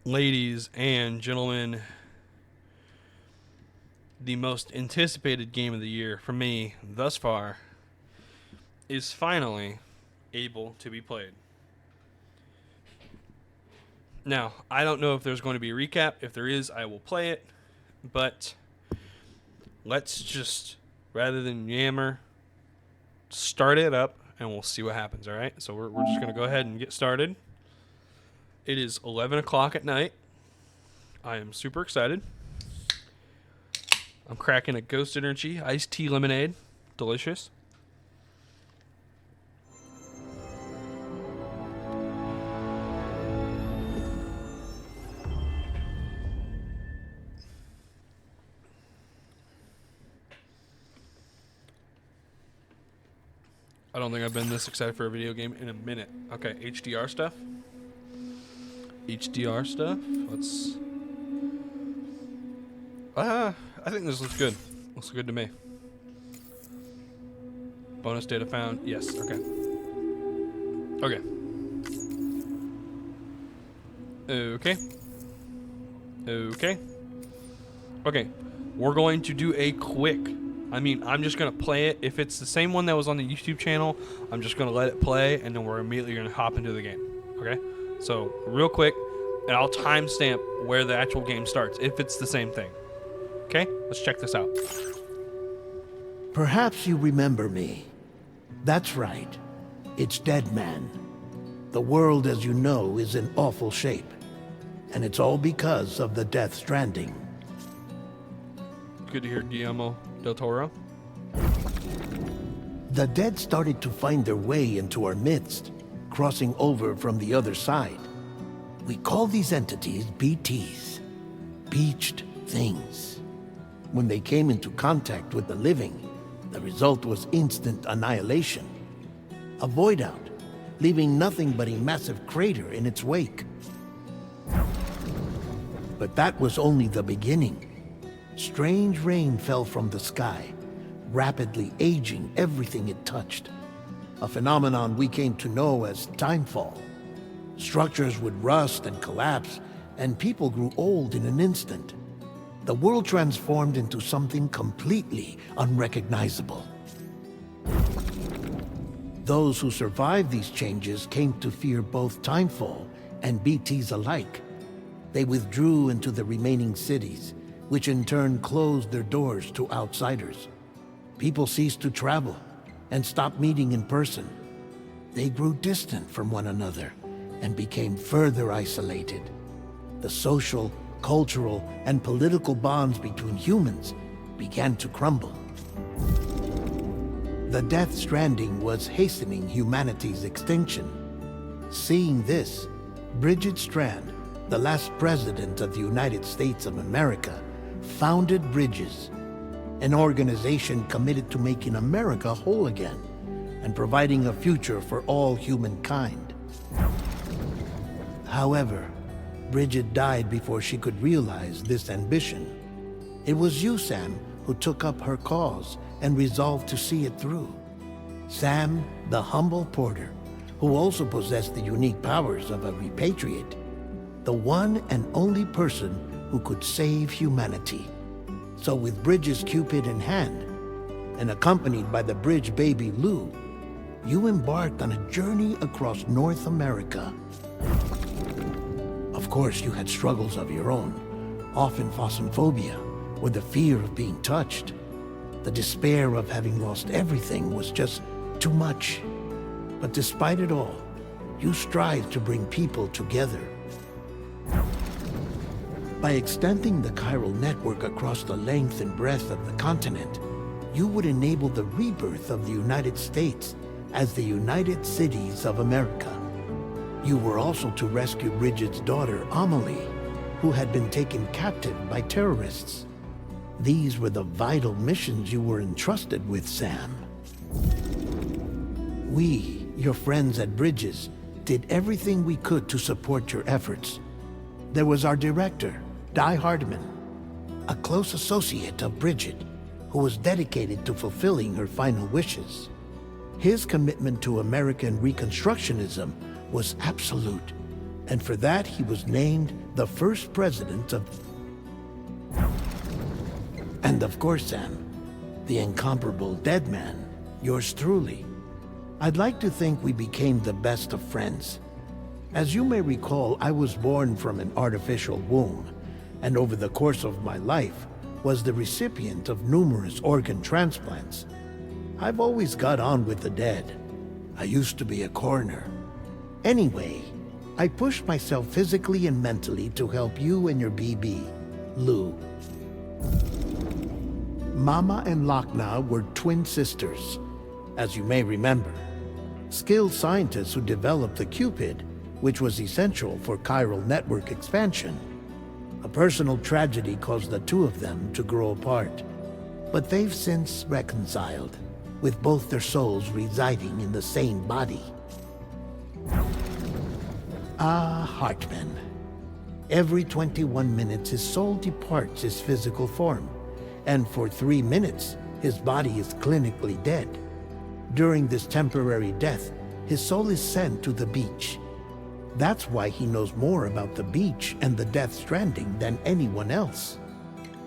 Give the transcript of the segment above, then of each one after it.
Ladies and gentlemen, the most anticipated game of the year for me thus far is finally able to be played. Now, I don't know if there's going to be a recap. If there is, I will play it. But let's just, rather than yammer, start it up and we'll see what happens, all right? So we're just going to go ahead and get started. It is 11 o'clock at night. I am super excited. I'm cracking a Ghost Energy iced tea lemonade. Delicious. I don't think I've been this excited for a video game in a minute. Okay, HDR stuff. HDR stuff. Let's... I think this looks good. Looks good to me. Bonus data found. Yes, okay. Okay. Okay. Okay. Okay. We're going to do a quick... I'm just going to play it. If it's the same one that was on the YouTube channel, I'm just going to let it play, and then we're immediately going to hop into the game. Okay? So, real quick, and I'll timestamp where the actual game starts, if it's the same thing. Okay? Let's check this out. Perhaps you remember me. That's right. It's Deadman. The world, as you know, is in awful shape. And it's all because of the Death Stranding. Good to hear, Guillermo del Toro. The dead started to find their way into our midst, crossing over from the other side. We call these entities BTs, Beached Things. When they came into contact with the living, the result was instant annihilation. A void out, leaving nothing but a massive crater in its wake. But that was only the beginning. Strange rain fell from the sky, rapidly aging everything it touched. A phenomenon we came to know as timefall. Structures would rust and collapse, and people grew old in an instant. The world transformed into something completely unrecognizable. Those who survived these changes came to fear both timefall and BTs alike. They withdrew into the remaining cities, which in turn closed their doors to outsiders. People ceased to travel and stopped meeting in person. They grew distant from one another and became further isolated. The social, cultural, and political bonds between humans began to crumble. The Death Stranding was hastening humanity's extinction. Seeing this, Bridget Strand, the last president of the United States of America, founded Bridges, an organization committed to making America whole again and providing a future for all humankind. However, Bridget died before she could realize this ambition. It was you, Sam, who took up her cause and resolved to see it through. Sam, the humble porter, who also possessed the unique powers of a repatriate, the one and only person who could save humanity. So with Bridges' Cupid in hand, and accompanied by the bridge baby Lou, you embarked on a journey across North America. Of course, you had struggles of your own, often phasmophobia, or the fear of being touched. The despair of having lost everything was just too much. But despite it all, you strived to bring people together. By extending the chiral network across the length and breadth of the continent, you would enable the rebirth of the United States as the United Cities of America. You were also to rescue Bridget's daughter, Amelie, who had been taken captive by terrorists. These were the vital missions you were entrusted with, Sam. We, your friends at Bridges, did everything we could to support your efforts. There was our director, Di Hardman, a close associate of Bridget, who was dedicated to fulfilling her final wishes. His commitment to American Reconstructionism was absolute, And for that, he was named the first president of... And of course, Sam, the incomparable dead man, yours truly. I'd like to think we became the best of friends. As you may recall, I was born from an artificial womb, and over the course of my life, was the recipient of numerous organ transplants. I've always got on with the dead. I used to be a coroner. Anyway, I pushed myself physically and mentally to help you and your BB, Lou. Mama and Lochna were twin sisters, as you may remember. Skilled scientists who developed the Cupid, which was essential for chiral network expansion. A personal tragedy caused the two of them to grow apart, but they've since reconciled, with both their souls residing in the same body. Ah, Hartman. Every 21 minutes his soul departs his physical form, and for 3 minutes his body is clinically dead. During this temporary death, his soul is sent to the beach. That's why he knows more about the beach and the Death Stranding than anyone else.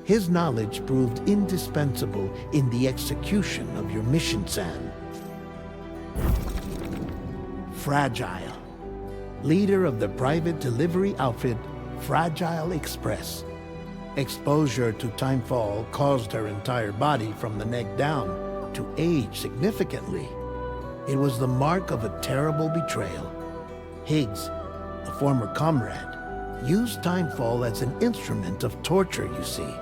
His knowledge proved indispensable in the execution of your mission, Sam. Fragile. Leader of the private delivery outfit, Fragile Express. Exposure to timefall caused her entire body from the neck down to age significantly. It was the mark of a terrible betrayal. Higgs, a former comrade, used timefall as an instrument of torture, you see.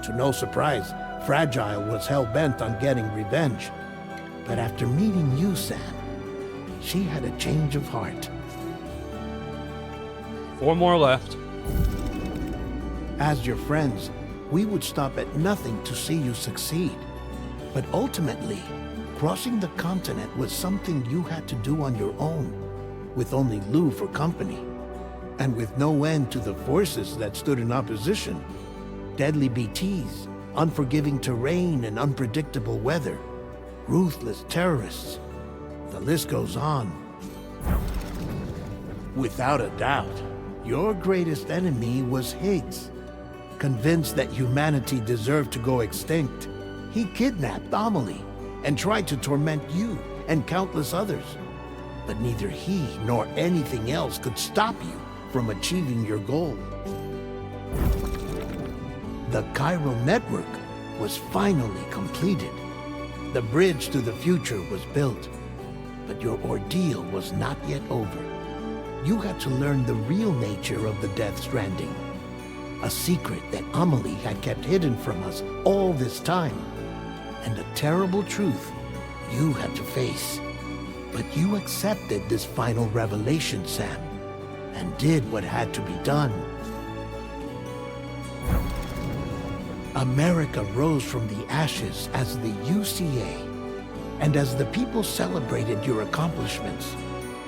To no surprise, Fragile was hell-bent on getting revenge. But after meeting you, Sam, she had a change of heart. 4 more left. As your friends, we would stop at nothing to see you succeed. But ultimately, crossing the continent was something you had to do on your own, with only Lou for company, and with no end to the forces that stood in opposition. Deadly BTs, unforgiving terrain and unpredictable weather, ruthless terrorists. The list goes on. Without a doubt, your greatest enemy was Higgs. Convinced that humanity deserved to go extinct, he kidnapped Amelie and tried to torment you and countless others. But neither he nor anything else could stop you from achieving your goal. The chiral network was finally completed. The bridge to the future was built, but your ordeal was not yet over. You had to learn the real nature of the Death Stranding, a secret that Amelie had kept hidden from us all this time, and a terrible truth you had to face. But you accepted this final revelation, Sam, and did what had to be done. America rose from the ashes as the UCA, and as the people celebrated your accomplishments,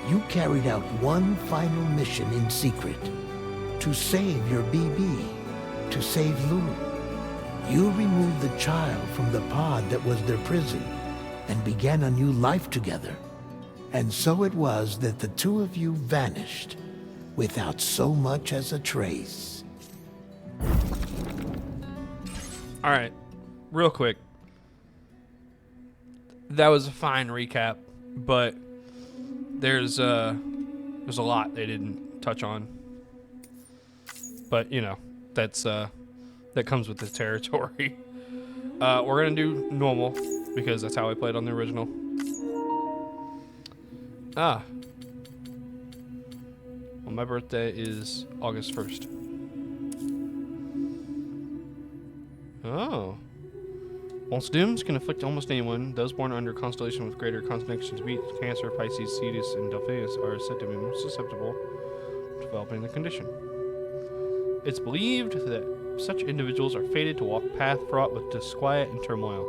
you carried out one final mission in secret, to save your BB, to save Lou. You removed the child from the pod that was their prison, and began a new life together. And so it was that the two of you vanished, without so much as a trace. All right, real quick. That was a fine recap, but there's a lot they didn't touch on. But you know, that comes with the territory. We're gonna do normal because that's how I played on the original. Well, my birthday is August 1st. Oh. Whilst dooms can afflict almost anyone, those born under a constellation with greater connection to beat, Cancer, Pisces, Cetus, and Delphinus are said to be most susceptible to developing the condition. It's believed that such individuals are fated to walk a path fraught with disquiet and turmoil.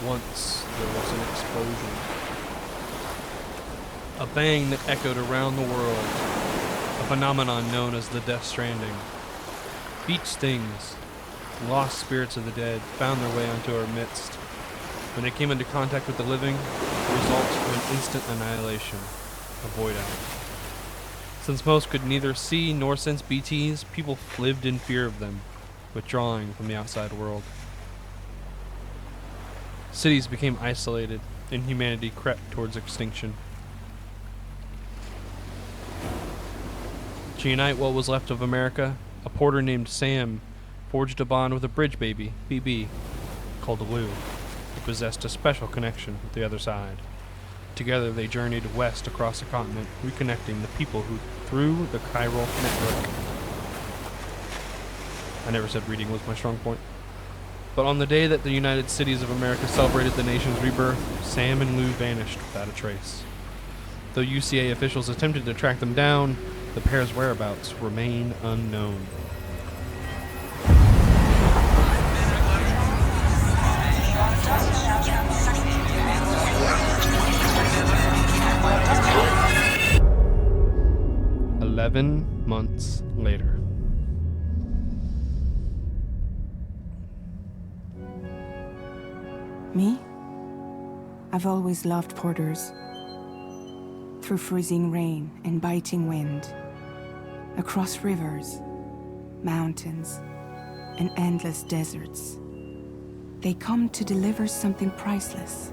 Once there was an explosion. A bang that echoed around the world. A phenomenon known as the Death Stranding. Beach things, lost spirits of the dead, found their way onto our midst. When they came into contact with the living, the results were an instant annihilation. A void out. Since most could neither see nor sense BTs, people lived in fear of them, withdrawing from the outside world. Cities became isolated, and humanity crept towards extinction. To unite what was left of America, a porter named Sam forged a bond with a bridge baby, BB, called Lou, who possessed a special connection with the other side. Together they journeyed west across the continent, reconnecting the people who through the chiral network. I never said reading was my strong point. But on the day that the United Cities of America celebrated the nation's rebirth, Sam and Lou vanished without a trace. Though UCA officials attempted to track them down, the pair's whereabouts remain unknown. "11 months later." Me? I've always loved porters. Through freezing rain and biting wind, across rivers, mountains, and endless deserts, they come to deliver something priceless,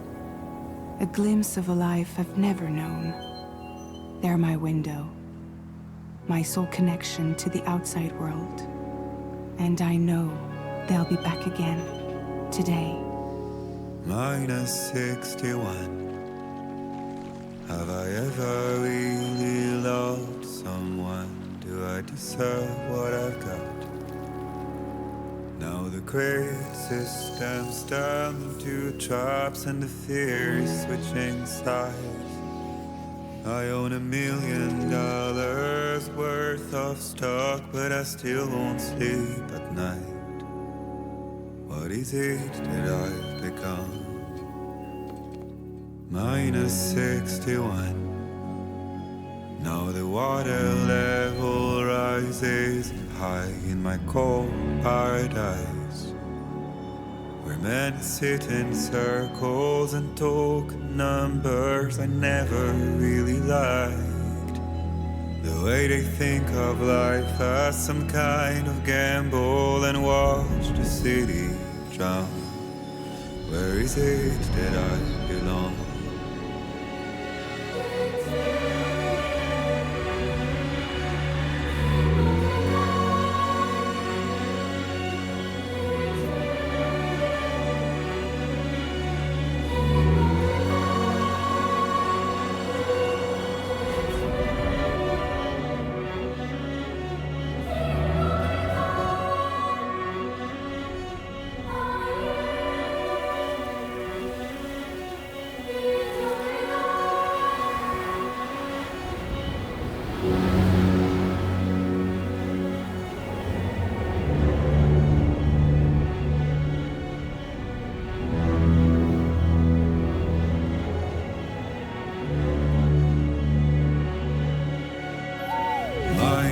a glimpse of a life I've never known. They're my window, my sole connection to the outside world, and I know they'll be back again today. -61. Have I ever really loved someone? Do I deserve what I've got? Now the great systems turn to traps and the fear is switching sides. I own $1 million worth of stock, but I still won't sleep at night. What is it that I've become? -61. Now the water level rises high in my cold paradise, where men sit in circles and talk numbers I never really liked. The way they think of life as some kind of gamble and watch the city drown. Where is it that I belong?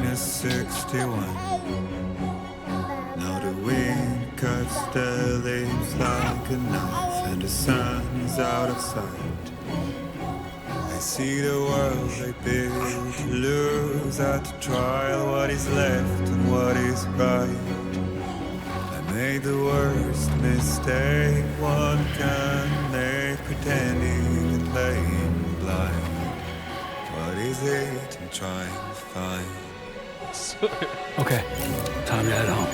-61. Now the wind cuts the leaves like a knife, and the sun is out of sight. I see the world I built to lose at the trial, what is left and what is right. I made the worst mistake one can make, pretending and playing blind. What is it I'm trying to find? Okay, time to head home.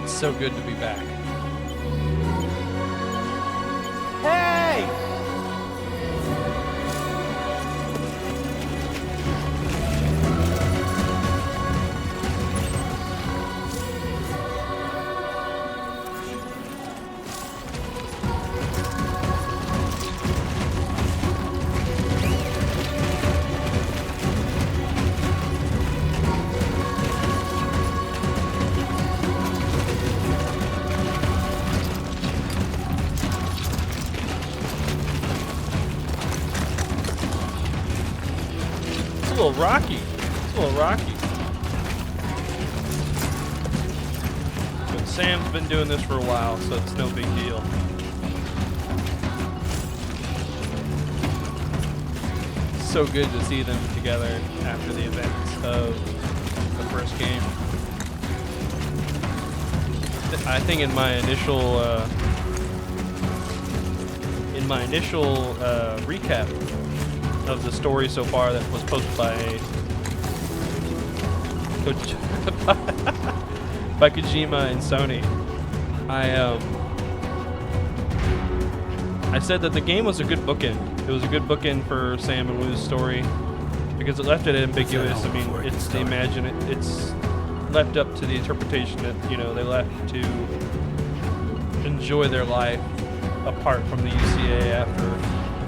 It's so good to be back. Hey! little rocky. It's a little rocky. But Sam's been doing this for a while, so it's no big deal. It's so good to see them together after the events of the first game. I think in my initial recap of the story so far that was posted by by Kojima and Sony, I said that the game was a good bookend. It was a good bookend for Sam and Wu's story because it left it ambiguous. I mean, it's it's left up to the interpretation that, you know, they left to enjoy their life apart from the UCA after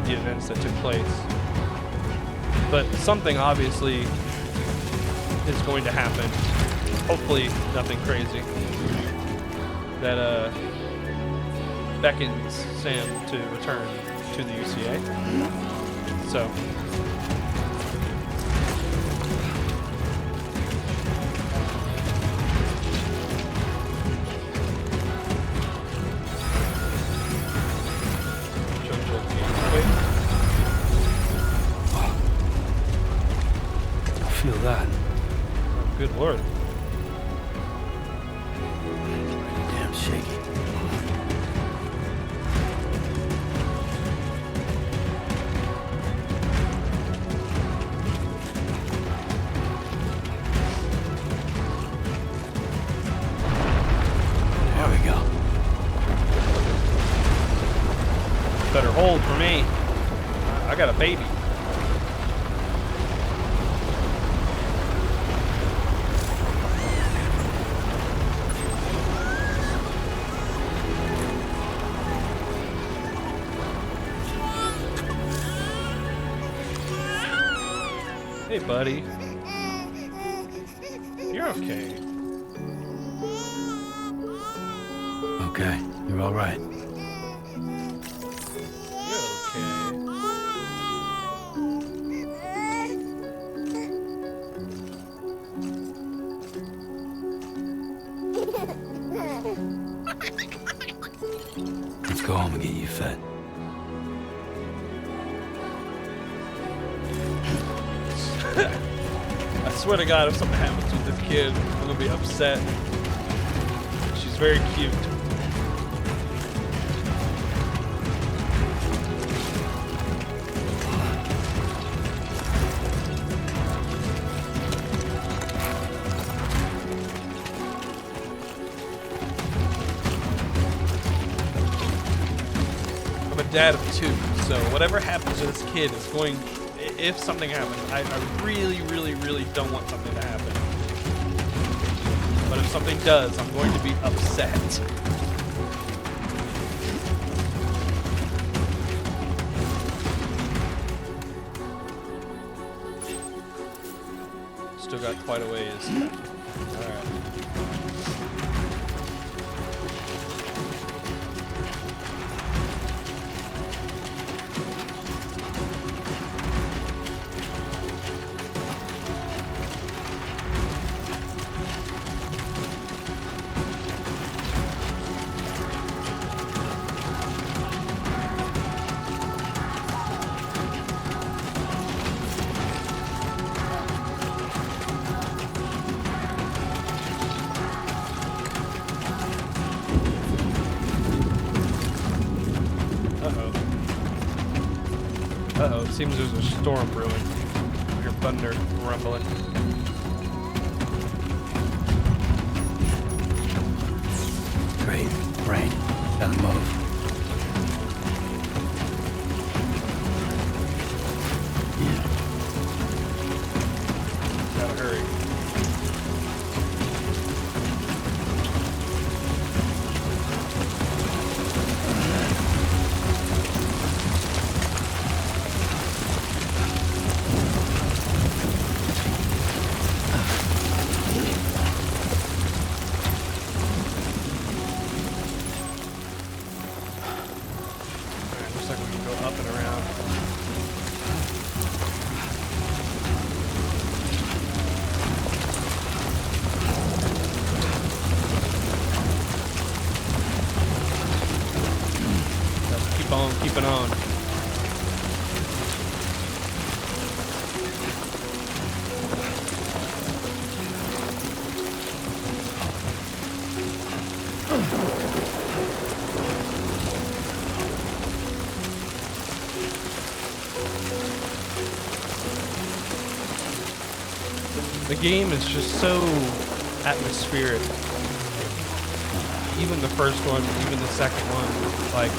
the events that took place. But something obviously is going to happen. Hopefully nothing crazy that beckons Sam to return to the UCA. So Feel that. oh, good lord. Damn shaky. There we go. Better hold for me. I got a baby. Hey, buddy. You're okay. Okay, you're all right. You're okay. Let's go home and get you fed. I swear to God, if something happens with this kid, I'm gonna be upset. She's very cute. I'm a dad of 2, so whatever happens to this kid is going. If something happens, I really, really, really don't want something to happen. But if something does, I'm going to be upset. Still got quite a ways. Alright. Uh-oh, it seems there's a storm brewing. I hear thunder rumbling. Great. Rain. Gotta move. Yeah. Gotta hurry. Looks like we can go up and around. Keep on keeping on. The game is just so atmospheric. Even the first one, even the second one, like.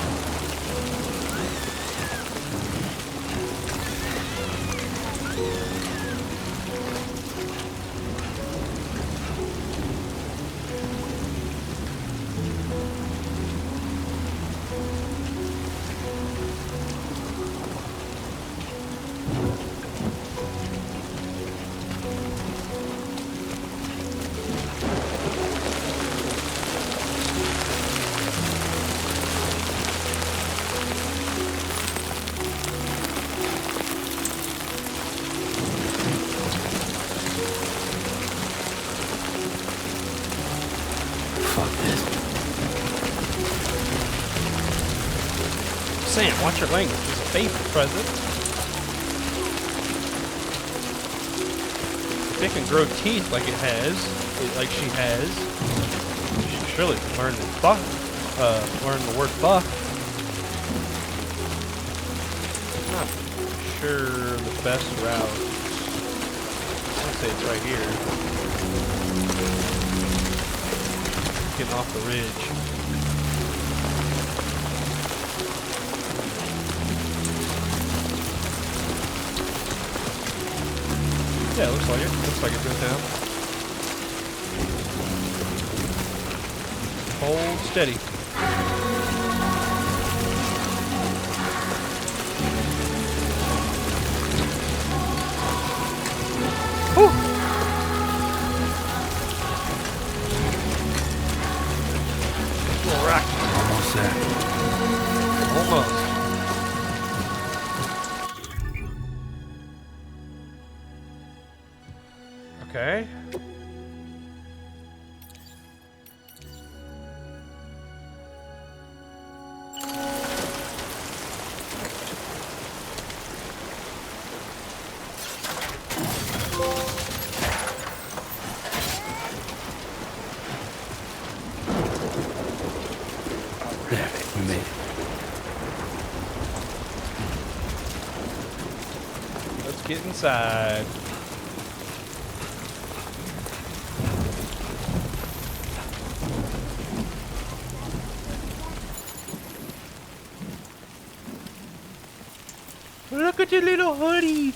Sam, watch your language. It's a baby present. If it can grow teeth like it has, like she has, she surely can learn learn the word fuck. I'm not sure the best route. I'd say it's right here. Getting off the ridge. Yeah, it looks like it. Looks like it goes down. Hold steady. Whew. Little rock. Almost there. Almost. Okay. There, we made it. Let's get inside. Look at your little hoodie.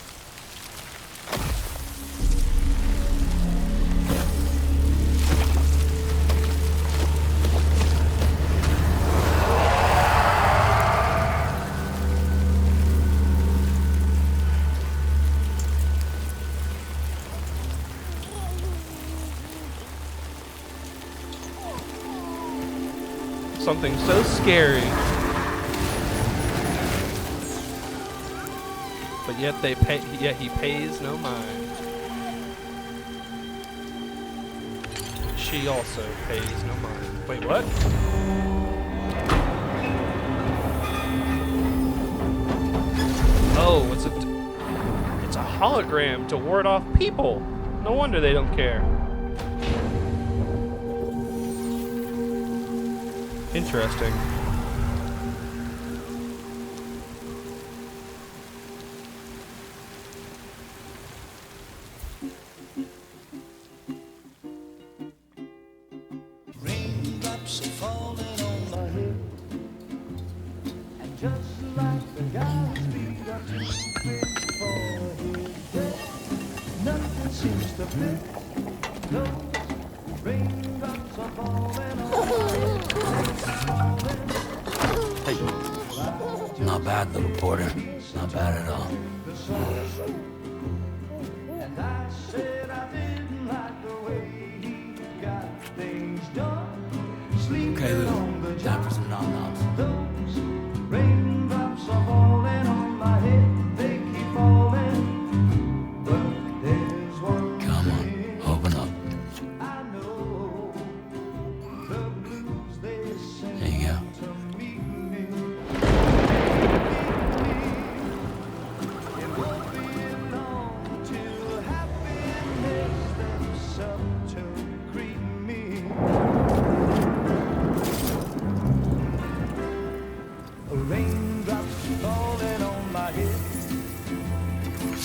Something so scary. But yet he pays no mind. She also pays no mind. Wait, what? Oh, it's a hologram to ward off people. No wonder they don't care. Interesting. Raindrops are falling on my head, and just like the guy's feet are too big for his head, nothing seems to fit. Those raindrops are falling on my head. Hey, not bad, little porter. Not bad at all. And I said I didn't like the way he got things done. Sleeping Okay, Lou. on the Time for job. some nom-noms. Those raindrops are falling on my head. They keep falling. But there's one Come on, thing open up. I know. The blues they There you sing go. to me.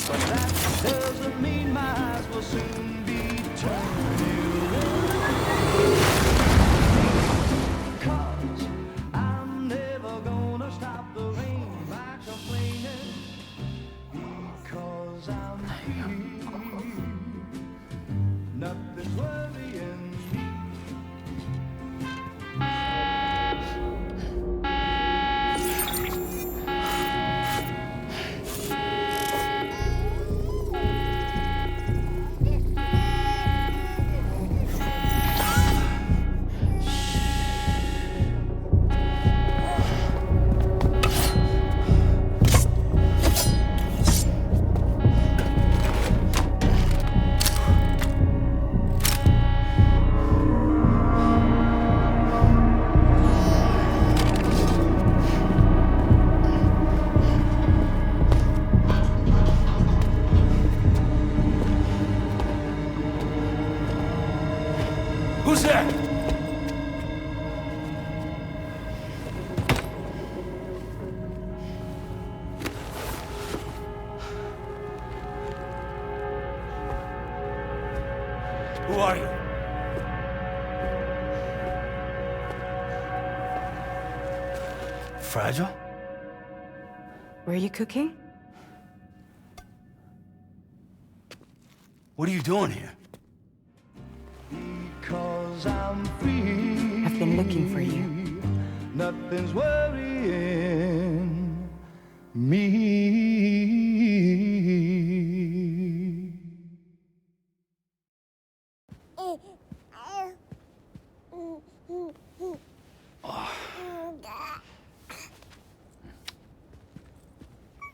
But that doesn't mean my eyes will soon be turning red. 'Cause I'm never gonna stop the rain by complaining. Because I'm free. Nothing's worrying me. Who's there? Who are you? Fragile? Were you cooking? What are you doing here? Because I'm free. I've been looking for you. Nothing's worrying me.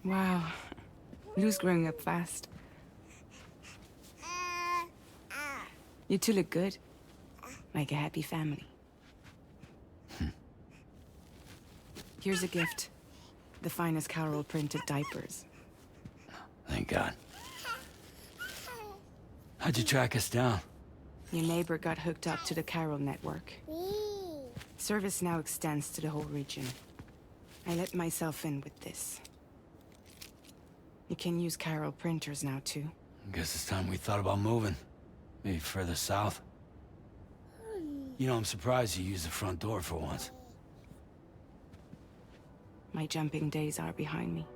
Wow. Lou's growing up fast. You two look good. Like a happy family. Here's a gift. The finest Carol printed diapers. Thank God. How'd you track us down? Your neighbor got hooked up to the Carol network. Service now extends to the whole region. I let myself in with this. You can use Carol printers now too. Guess it's time we thought about moving. Maybe further south. You know, I'm surprised you used the front door for once. My jumping days are behind me.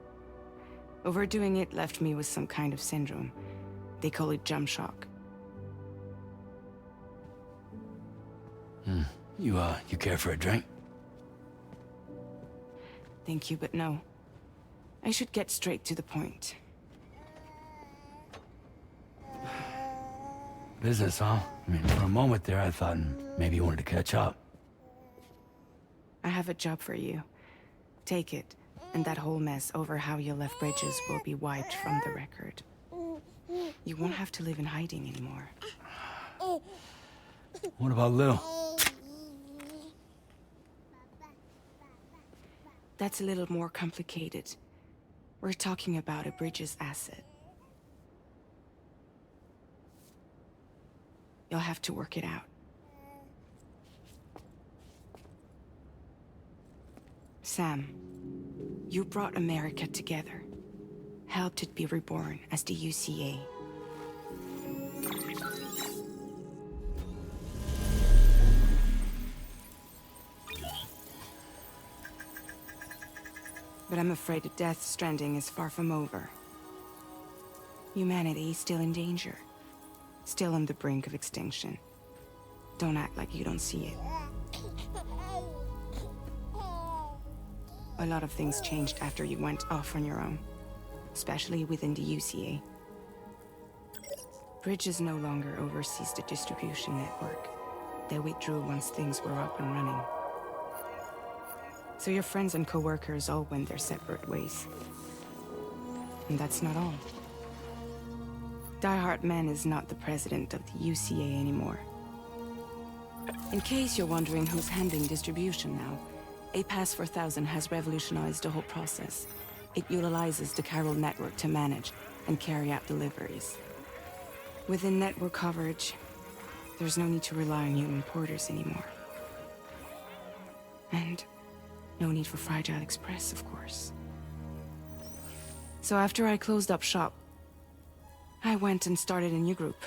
Overdoing it left me with some kind of syndrome. They call it jump shock. You care for a drink? Thank you, but no. I should get straight to the point. Business, huh? I mean, for a moment there, I thought maybe you wanted to catch up. I have a job for you. Take it, and that whole mess over how you left Bridges will be wiped from the record. You won't have to live in hiding anymore. What about Lil? That's a little more complicated. We're talking about a Bridges asset. You'll have to work it out. Sam, you brought America together. Helped it be reborn as the UCA. But I'm afraid that Death Stranding is far from over. Humanity is still in danger. Still on the brink of extinction. Don't act like you don't see it. A lot of things changed after you went off on your own. Especially within the UCA. Bridges no longer oversees the distribution network. They withdrew once things were up and running. So your friends and co-workers all went their separate ways. And that's not all. Die Hard Man is not the president of the UCA anymore. In case you're wondering who's handling distribution now, A Pass 4000 has revolutionized the whole process. It utilizes the Carol network to manage and carry out deliveries. Within network coverage, there's no need to rely on human porters anymore. And no need for Fragile Express, of course. So after I closed up shop, I went and started a new group.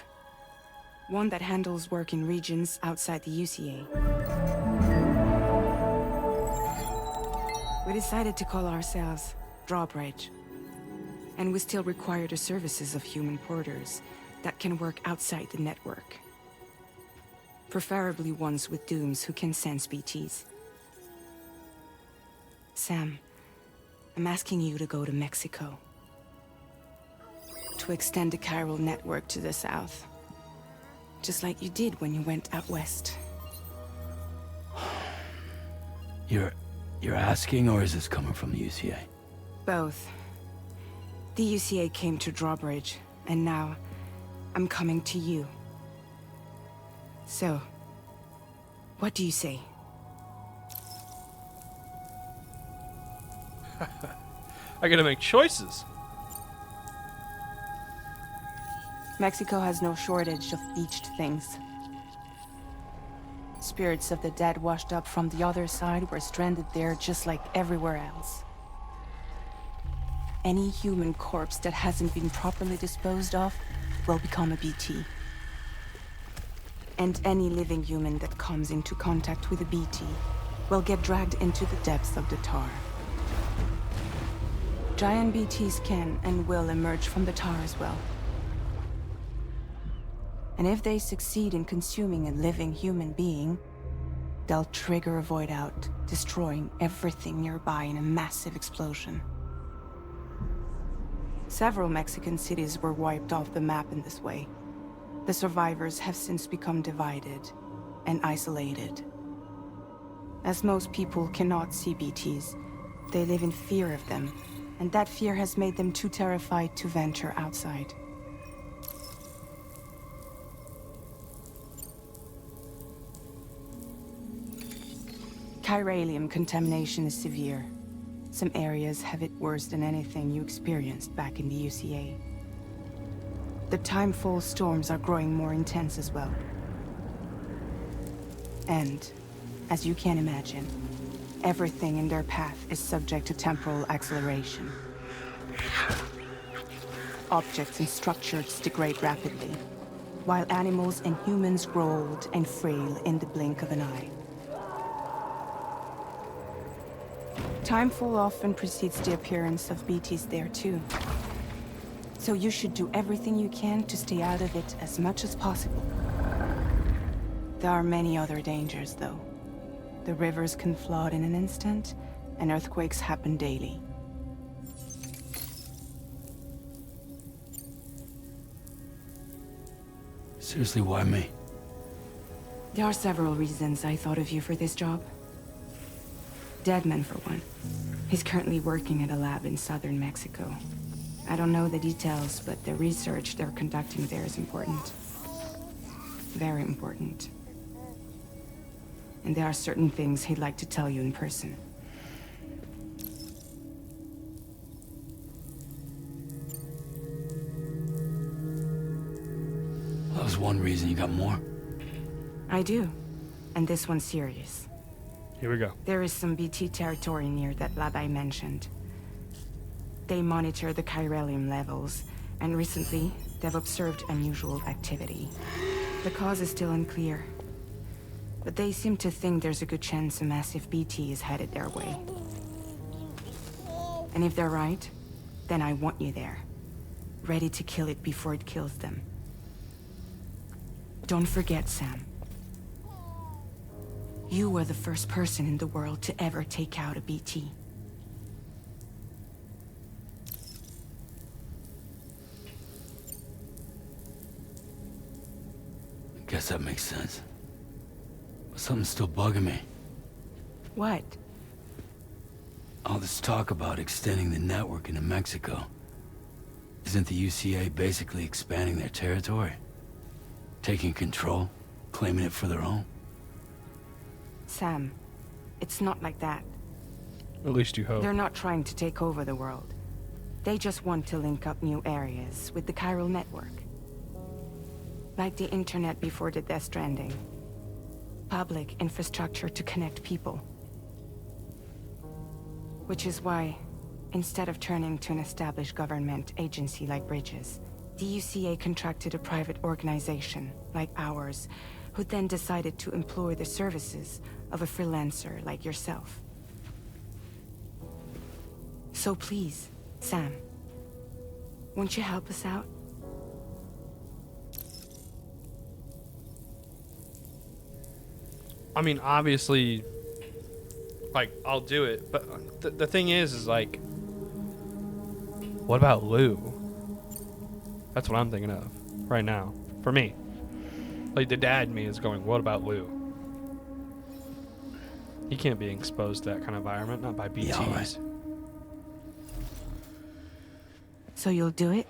One that handles work in regions outside the UCA. We decided to call ourselves Drawbridge. And we still require the services of human porters that can work outside the network. Preferably ones with dooms who can sense BTs. Sam, I'm asking you to go to Mexico. To extend the chiral network to the south. Just like you did when you went out west. You're asking, or is this coming from the UCA? Both. The UCA came to Drawbridge, and now I'm coming to you. So, what do you say? I gotta make choices. Mexico has no shortage of beached things. Spirits of the dead washed up from the other side were stranded there just like everywhere else. Any human corpse that hasn't been properly disposed of will become a BT. And any living human that comes into contact with a BT will get dragged into the depths of the tar. Giant BTs can and will emerge from the tar as well. And if they succeed in consuming a living human being, they'll trigger a void out, destroying everything nearby in a massive explosion. Several Mexican cities were wiped off the map in this way. The survivors have since become divided and isolated. As most people cannot see BTs, they live in fear of them, and that fear has made them too terrified to venture outside. Chiralium contamination is severe. Some areas have it worse than anything you experienced back in the UCA. The timefall storms are growing more intense as well. And, as you can imagine, everything in their path is subject to temporal acceleration. Objects and structures degrade rapidly, while animals and humans grow old and frail in the blink of an eye. Timefall often precedes the appearance of BTs there too. So you should do everything you can to stay out of it as much as possible. There are many other dangers though. The rivers can flood in an instant, and earthquakes happen daily. Seriously, why me? There are several reasons I thought of you for this job. Deadman, for one. He's currently working at a lab in southern Mexico. I don't know the details, but the research they're conducting there is important. Very important. And there are certain things he'd like to tell you in person. That was one reason. You got more? I do. And this one's serious. Here we go. There is some BT territory near that lab I mentioned. They monitor the chiralium levels, and recently, they've observed unusual activity. The cause is still unclear, but they seem to think there's a good chance a massive BT is headed their way. And if they're right, then I want you there, ready to kill it before it kills them. Don't forget, Sam. You were the first person in the world to ever take out a BT. Guess that makes sense. But something's still bugging me. What? All this talk about extending the network into Mexico. Isn't the UCA basically expanding their territory? Taking control? Claiming it for their own? Sam, it's not like that. At least you hope. They're not trying to take over the world. They just want to link up new areas with the chiral network. Like the internet before the Death Stranding. Public infrastructure to connect people. Which is why, instead of turning to an established government agency like Bridges, The UCA contracted a private organization, like ours, who then decided to employ the services of a freelancer like yourself. So please, Sam, won't you help us out? I mean, obviously, like, I'll do it, but the thing is like, what about Lou? That's what I'm thinking of right now. For me. Like, the dad in me is going, what about Lou? He can't be exposed to that kind of environment, not by BTs. Yeah, all right. So you'll do it?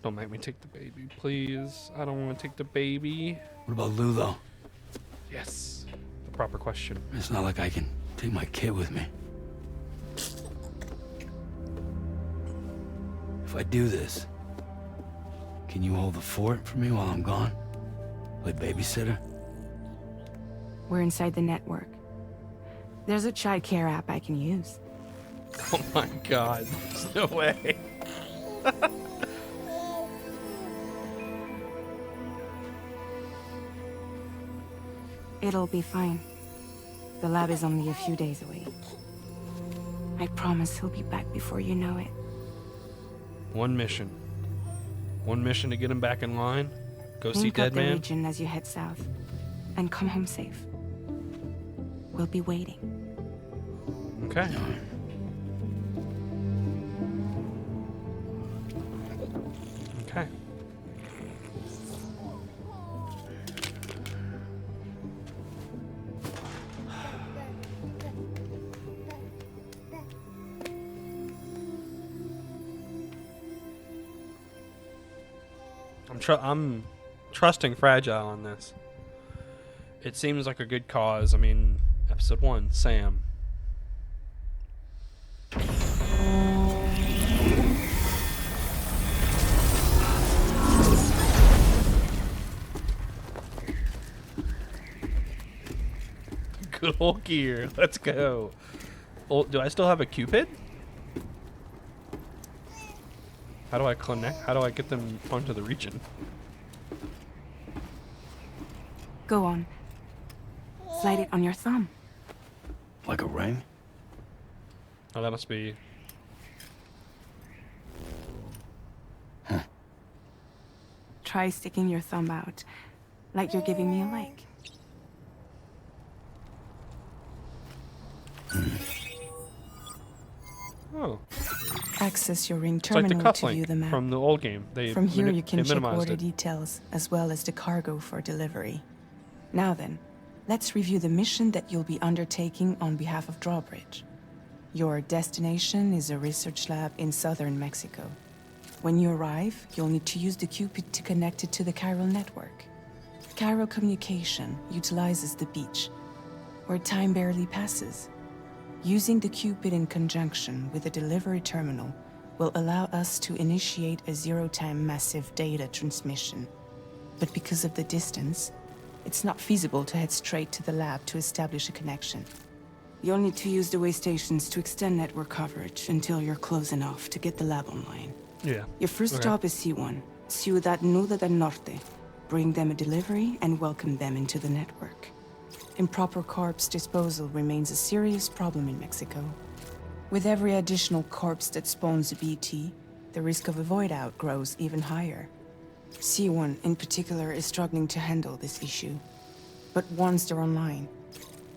Don't make me take the baby, please. I don't want to take the baby. What about Lou, though? Yes. The proper question. It's not like I can take my kid with me. If I do this, can you hold the fort for me while I'm gone? Play babysitter? We're inside the network. There's a child care app I can use. Oh my god. There's no way. It'll be fine. The lab is only a few days away. I promise he'll be back before you know it. One mission. One mission to get him back in line. Go see Link up Dead the Man. region as you head south, and come home safe. We'll be waiting. Okay. Okay. I'm trusting Fragile on this. It seems like a good cause. I mean, episode 1, Sam. Good old gear. Let's go. Oh, do I still have a Cupid? How do I connect? How do I get them onto the region? Go on. Slide it on your thumb. Like a ring? Oh, that must be... Try sticking your thumb out, like you're giving me a like. Oh. Access your ring It's like the terminal to cufflink view the map. from the old game. From here you can they check minimized order it. details, as well as the cargo for delivery. Now then, let's review the mission that you'll be undertaking on behalf of Drawbridge. Your destination is a research lab in southern Mexico. When you arrive, you'll need to use the Cupid to connect it to the chiral network. Chiral communication utilizes the beach, where time barely passes. Using the Cupid in conjunction with the delivery terminal will allow us to initiate a zero-time massive data transmission. But because of the distance, it's not feasible to head straight to the lab to establish a connection. You'll need to use the way stations to extend network coverage until you're close enough to get the lab online. Yeah. Your first Okay. job is C1, Ciudad Nuda del Norte. Bring them a delivery and welcome them into the network. Improper corpse disposal remains a serious problem in Mexico. With every additional corpse that spawns a BT, the risk of a void out grows even higher. C1 in particular is struggling to handle this issue. But once they're online,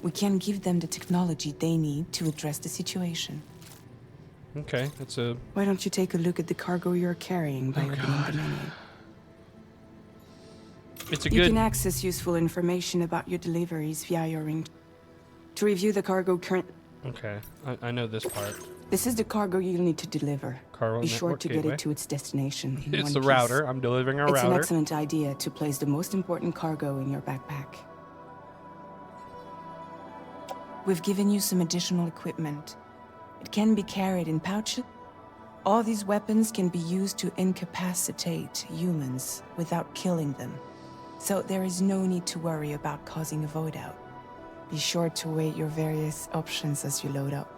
we can give them the technology they need to address the situation. Okay, that's a... Why don't you take a look at the cargo you're carrying by opening the menu? It's a You good... can access useful information about your deliveries via your ring. To review the cargo current... Okay, I know this part. This is the cargo you'll need to deliver. Cargo Be sure network to gateway. get it to its destination in It's one the piece. router. I'm delivering a It's an router. excellent idea to place the most important cargo in your backpack. We've given you some additional equipment. It can be carried in pouches. All these weapons can be used to incapacitate humans without killing them. So there is no need to worry about causing a void out. Be sure to weigh your various options as you load up.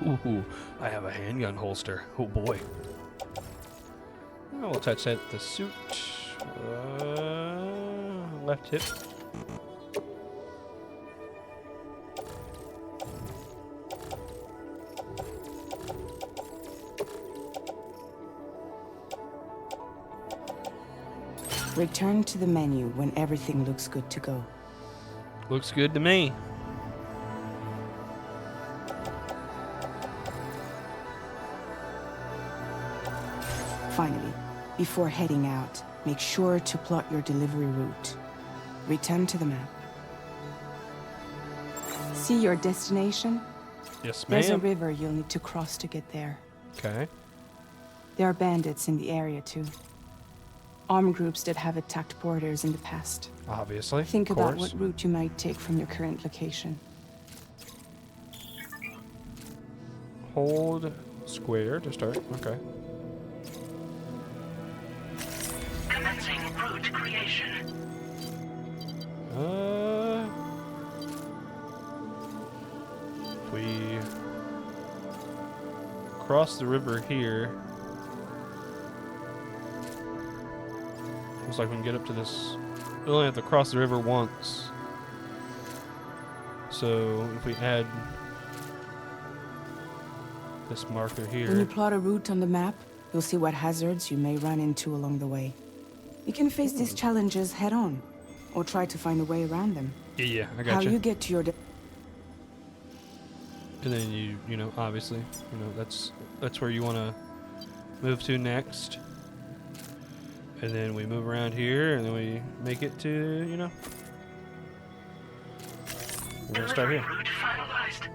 Ooh, I have a handgun holster. Oh boy. We'll touch that. The suit. Left hip. Return to the menu when everything looks good to go. Looks good to me. Finally, before heading out, make sure to plot your delivery route. Return to the map. See your destination? Yes, There's a ma'am. river you'll need to cross to get there. Okay. There are bandits in the area too. Armed groups that have attacked borders in the past. Obviously. Think of about course. what route you might take from your current location. Hold square to start. Okay. Commencing route creation. If we cross the river here, looks like we can get up to this. We only have to cross the river once. So if we add this marker When you here, plot a route on the map, you'll see what hazards you may run into along the way. You can face these challenges head on, or try to find a way around them. yeah, I How got you get to your And then you know, obviously, that's where you want to move to next. And then we move around here, and then we make it to, we're gonna start here. Route finalized.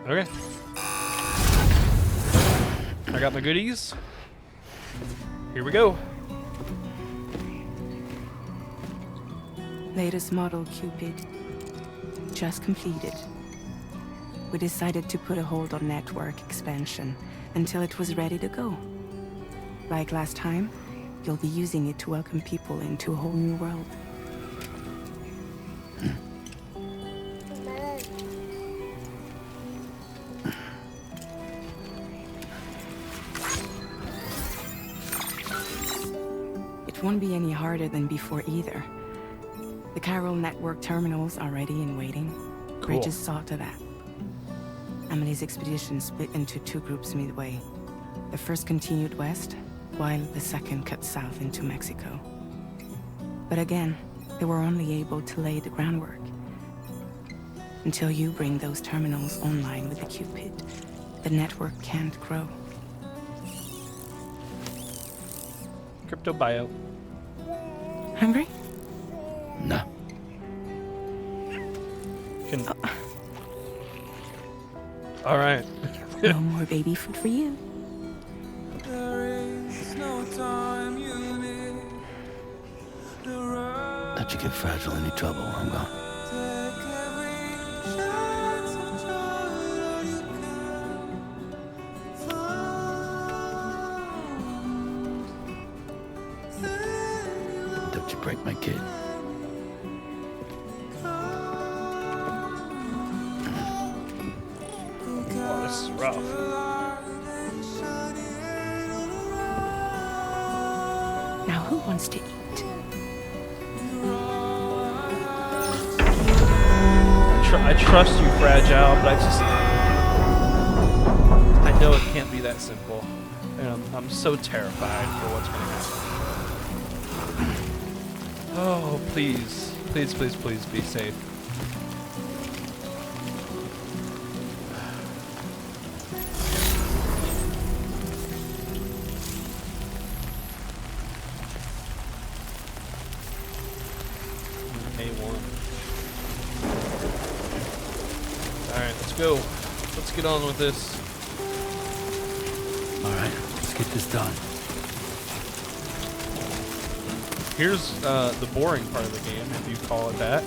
Okay. I got my goodies. Here we go. latest model Cupid. Just completed. We decided to put a hold on network expansion until it was ready to go. Like last time, you'll be using it to welcome people into a whole new world. It won't be any harder than before either. The Chiral network terminals are ready and waiting. Cool. Bridges saw to that. Emily's expedition split into two groups midway. The first continued west, while the second cut south into Mexico. But again, they were only able to lay the groundwork. Until you bring those terminals online with the Cupid, the network can't grow. Crypto bio. Hungry? No. Can... All right. No more baby food for you. Don't you get fragile any trouble while I'm gone. Don't you break my kid. Oh, this is rough. Now who wants to eat? I trust you, Fragile, but I know it can't be that simple. And I'm so terrified for what's going to happen. Oh, please. Please, please, please be safe. A1. Alright, let's go. Let's get on with this. All right, let's get this done. Here's the boring part of the game, if you call it that.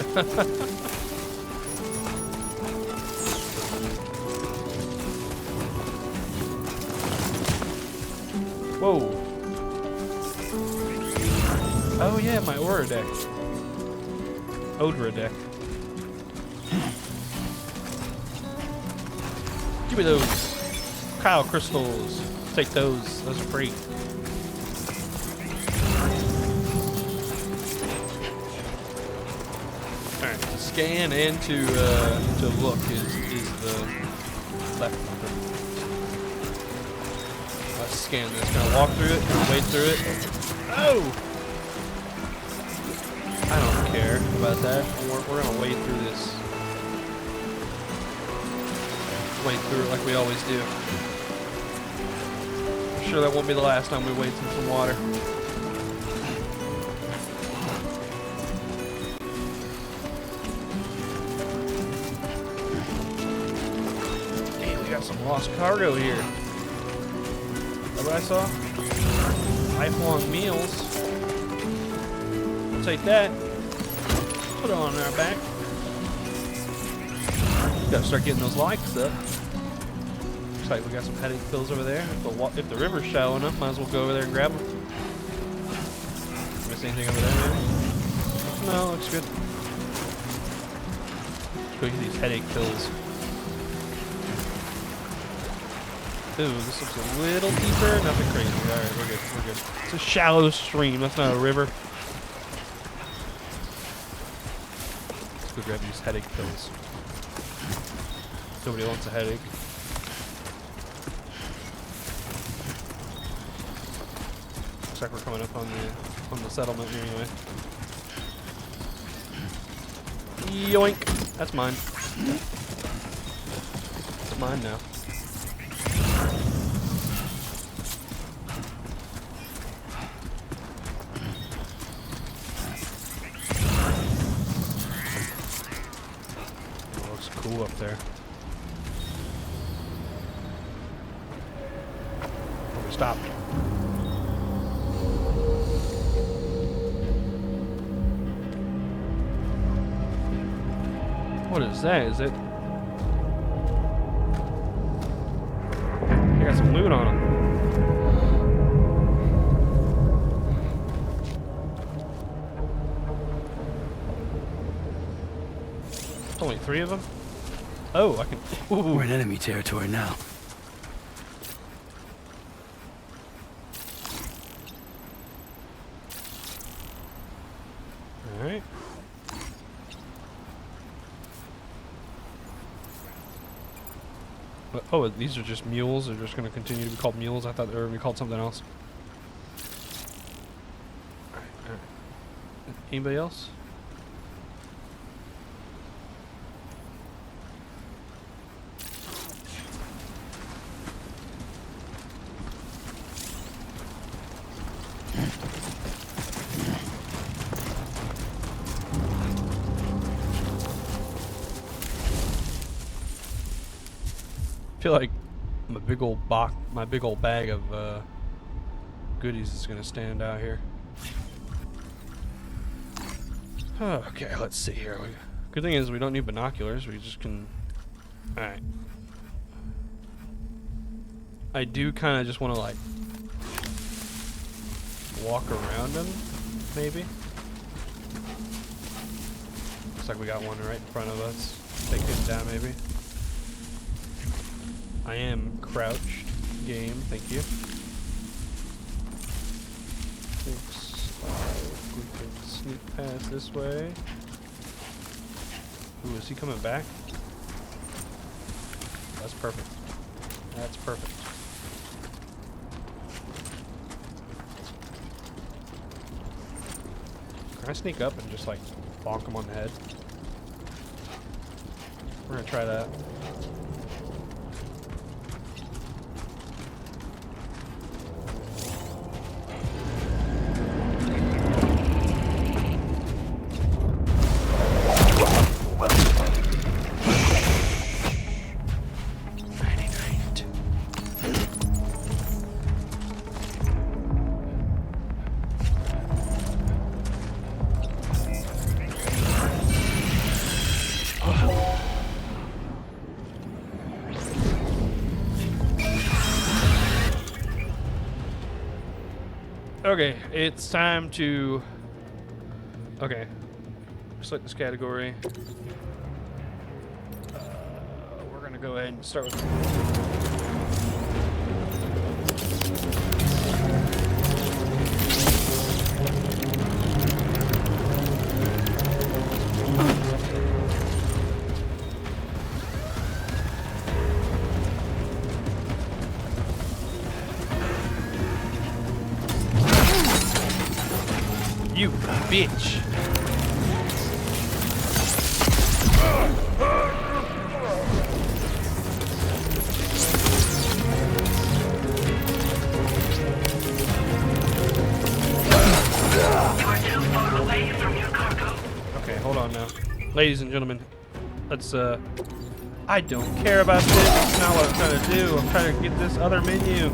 Whoa. Oh yeah, my aura deck. Odra deck. Give me those Kyle crystals. Take those. Those are free. Alright, to scan and to look is the left button. Let's scan this. Gonna walk through it, gonna wade through it. Oh! I don't care about that. We're gonna wade through this. Wade through it like we always do. I'm sure that won't be the last time we wade through some water. Hey, we got some lost cargo here. Is that what I saw? Lifelong meals. We'll take that. Put it on our back. Gotta start getting those likes up. Looks like we got some headache pills over there. If the river's shallow enough, might as well go over there and grab them. Miss anything over there, maybe? No, looks good. Let's go get these headache pills. Ooh, this looks a little deeper. Nothing crazy. Alright, we're good. We're good. It's a shallow stream. That's not a river. Let's go grab these headache pills. Nobody wants a headache. Looks like we're coming up on the settlement anyway. Yoink! That's mine. It's mine now. Oh, looks cool up there. Stop. What is that? Is it? They got some loot on them. There's only 3 of them? Oh, I can... Ooh. We're in enemy territory now. Alright. Oh, these are just mules. They're just going to continue to be called mules. I thought they were going to be called something else. Alright. Anybody else? I feel like my big old bag of goodies is gonna stand out here. Okay, let's see here. Good thing is we don't need binoculars. We just can. All right. I do kind of just want to like walk around them, maybe. Looks like we got one right in front of us. Take it down, maybe. I am crouched. Game, thank you. Looks like we can sneak past this way. Ooh, is he coming back? That's perfect. That's perfect. Can I sneak up and just like bonk him on the head? We're gonna try that. Okay, it's time to... Okay, select this category. We're gonna go ahead and start with. You bitch. Okay, hold on now. Ladies and gentlemen, let's, I don't care about this. That's not what I'm trying to do. I'm trying to get this other menu.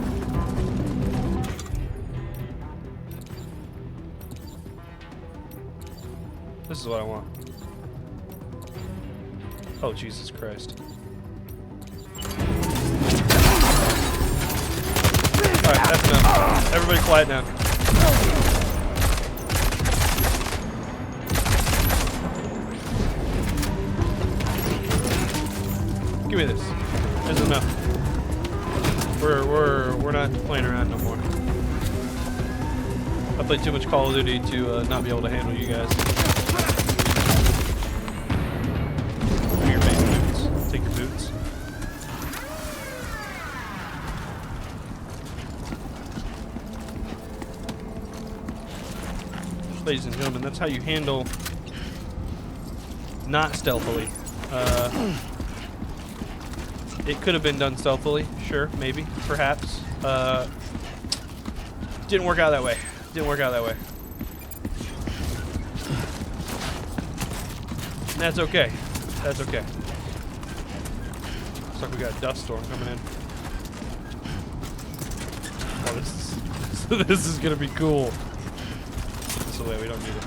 This is what I want. Oh, Jesus Christ. Alright, that's enough. Everybody quiet down. Give me this. This is enough. We're not playing around no more. I played too much Call of Duty to not be able to handle you guys. Give me your base boots. Take your boots. Ladies and gentlemen, that's how you handle not stealthily. It could have been done stealthily, sure, maybe, perhaps. Didn't work out that way. Didn't work out that way. And that's okay. That's okay. Looks like we got a dust storm coming in. Oh, this is gonna be cool. This way, we don't need it.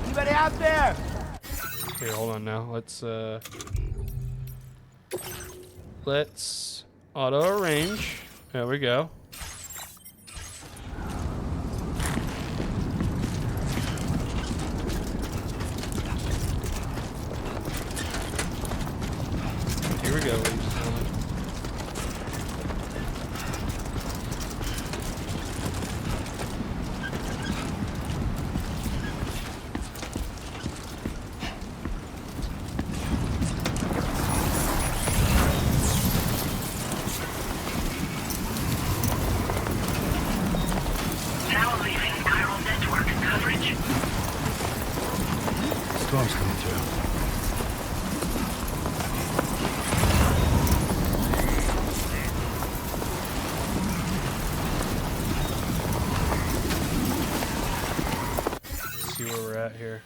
Anybody out there? Okay, hold on now. Let's auto arrange. There we go. Here we go, ladies and gentlemen. Storm's coming through. Let's see where we're at here.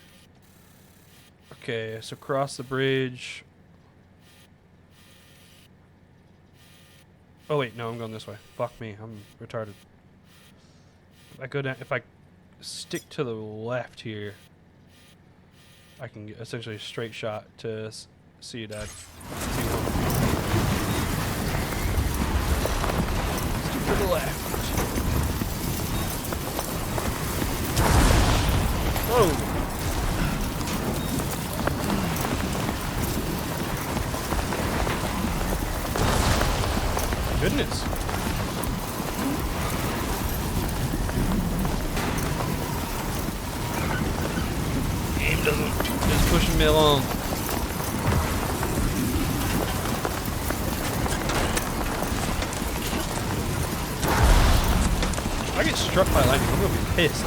Okay, so cross the bridge. Oh wait, no, I'm going this way. Fuck me, I'm retarded. If I go down, if I stick to the left here, I can get essentially a straight shot to see you, Dad. Stick to the left. Whoa! Goodness. Game just pushing me along. If I get struck by lightning, I'm gonna be pissed.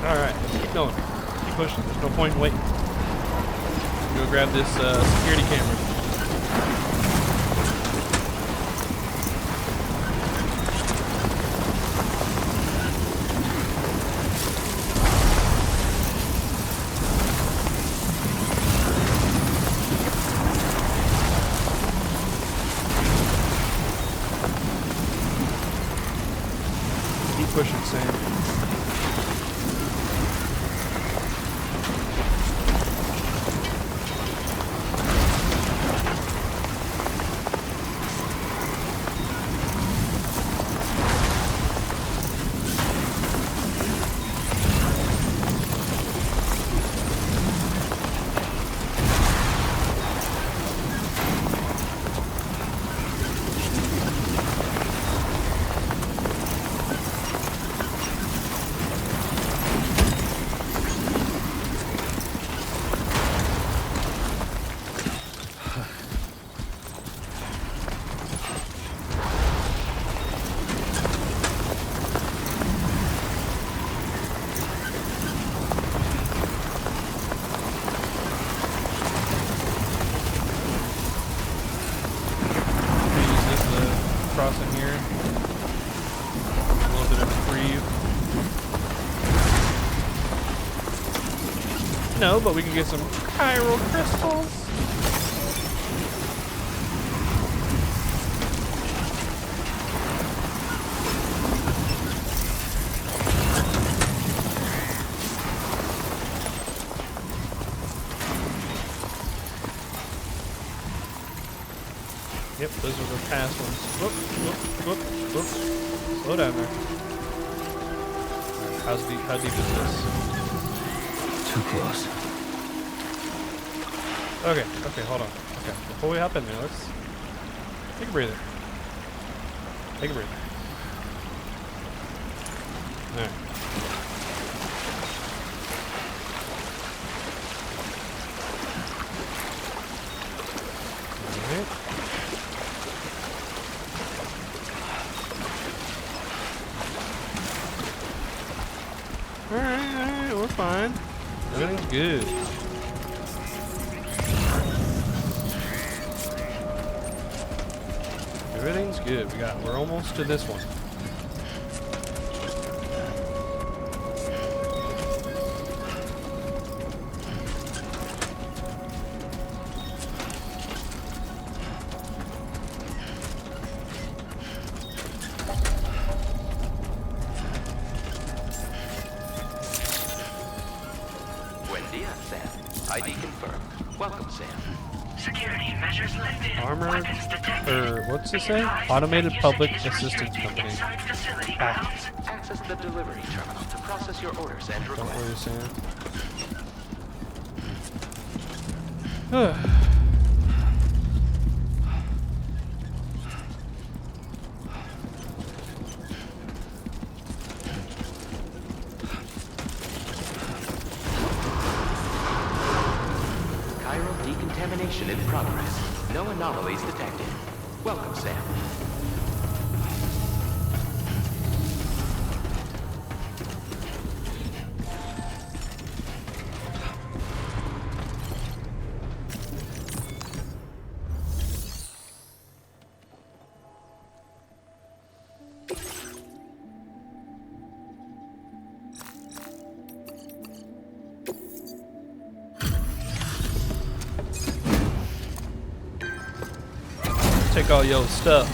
Alright, keep going. Keep pushing. There's no point in waiting. Go grab this security camera. but we can get some chiral crystals. Yep, those are the past ones. Whoop, whoop, whoop, whoop. Slow down there. How deep is this? Too close. Okay, hold on. Okay, before we hop in there, let's take a breather. Take a breather. Alright. Alright. Alright, we're fine. Everything's good. Everything's good. We're almost to this one. Buen dia, Sam. ID confirmed. Welcome, Sam. Security measures lifted. Armored, Weapons detected. or what's it Be say? advised, Automated usage Public is Assistance restricted Company. inside facility Ah. grounds. Access the delivery terminal to process your orders and Don't worry, requests. Sam. Chiral decontamination in progress. No anomalies detected. Welcome, Sam. Take all your stuff.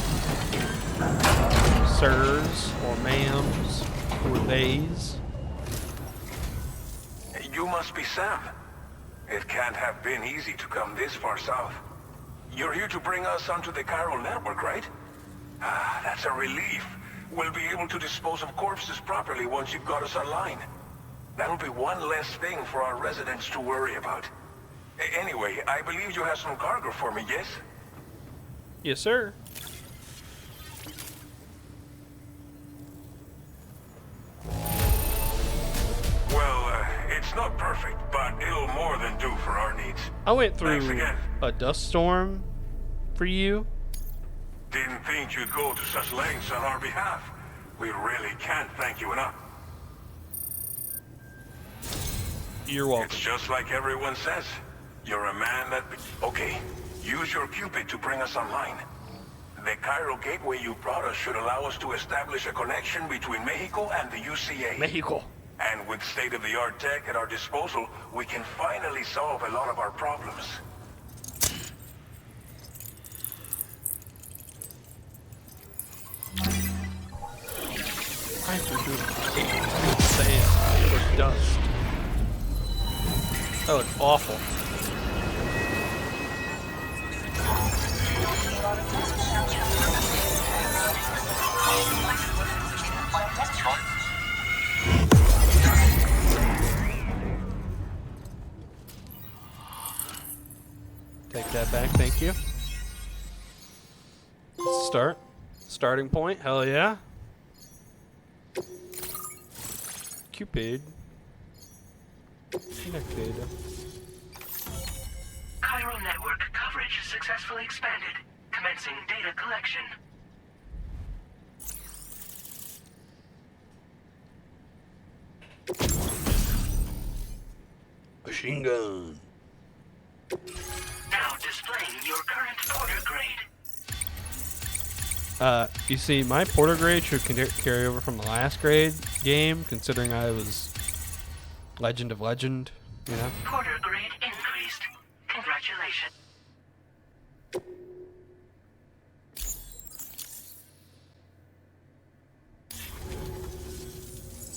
Sirs, or ma'ams, or theys. You must be Sam. It can't have been easy to come this far south. You're here to bring us onto the chiral network, right? Ah, that's a relief. We'll be able to dispose of corpses properly once you've got us online. That'll be one less thing for our residents to worry about. Anyway, I believe you have some cargo for me, yes? Yes, sir. Well, it's not perfect, but it'll more than do for our needs. I went Thanks through again. a dust storm for you. Didn't think you'd go to such lengths on our behalf. We really can't thank you enough. You're welcome. It's just like everyone says. You're a man that... Okay, use your Cupid to bring us online. The chiral gateway you brought us should allow us to establish a connection between Mexico and the UCA. Mexico. And with state-of-the-art tech at our disposal, we can finally solve a lot of our problems. I have to do sand or dust. That looks awful. Take that back, thank you. Let's start. Starting point, hell yeah. Cupid. Connected. Chiral network coverage successfully expanded. Commencing data collection. Machine gun. Now displaying your current order grade. You see, my porter grade should carry over from the last grade game, considering I was Legend of Legend. You know? Porter grade increased. Congratulations.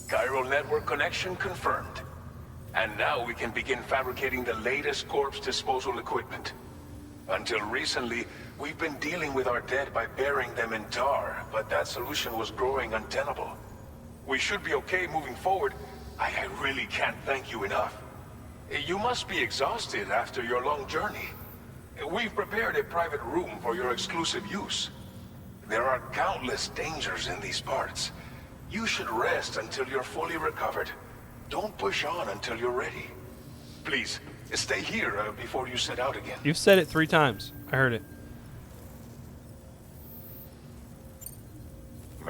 Chiral network connection confirmed. And now we can begin fabricating the latest corpse disposal equipment. Until recently, we've been dealing with our dead by burying them in tar, but that solution was growing untenable. We should be okay moving forward. I really can't thank you enough. You must be exhausted after your long journey. We've prepared a private room for your exclusive use. There are countless dangers in these parts. You should rest until you're fully recovered. Don't push on until you're ready. Please, stay here before you set out again. You've said it 3 times. I heard it.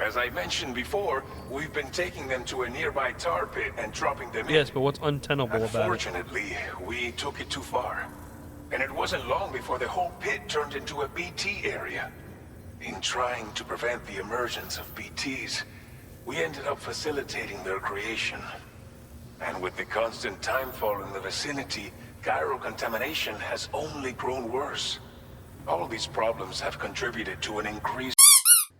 As I mentioned before, we've been taking them to a nearby tar pit and dropping them in. Yes, but what's untenable about it? Unfortunately, we took it too far. And it wasn't long before the whole pit turned into a BT area. In trying to prevent the emergence of BTs, we ended up facilitating their creation. And with the constant timefall in the vicinity, chiral contamination has only grown worse. All these problems have contributed to an increased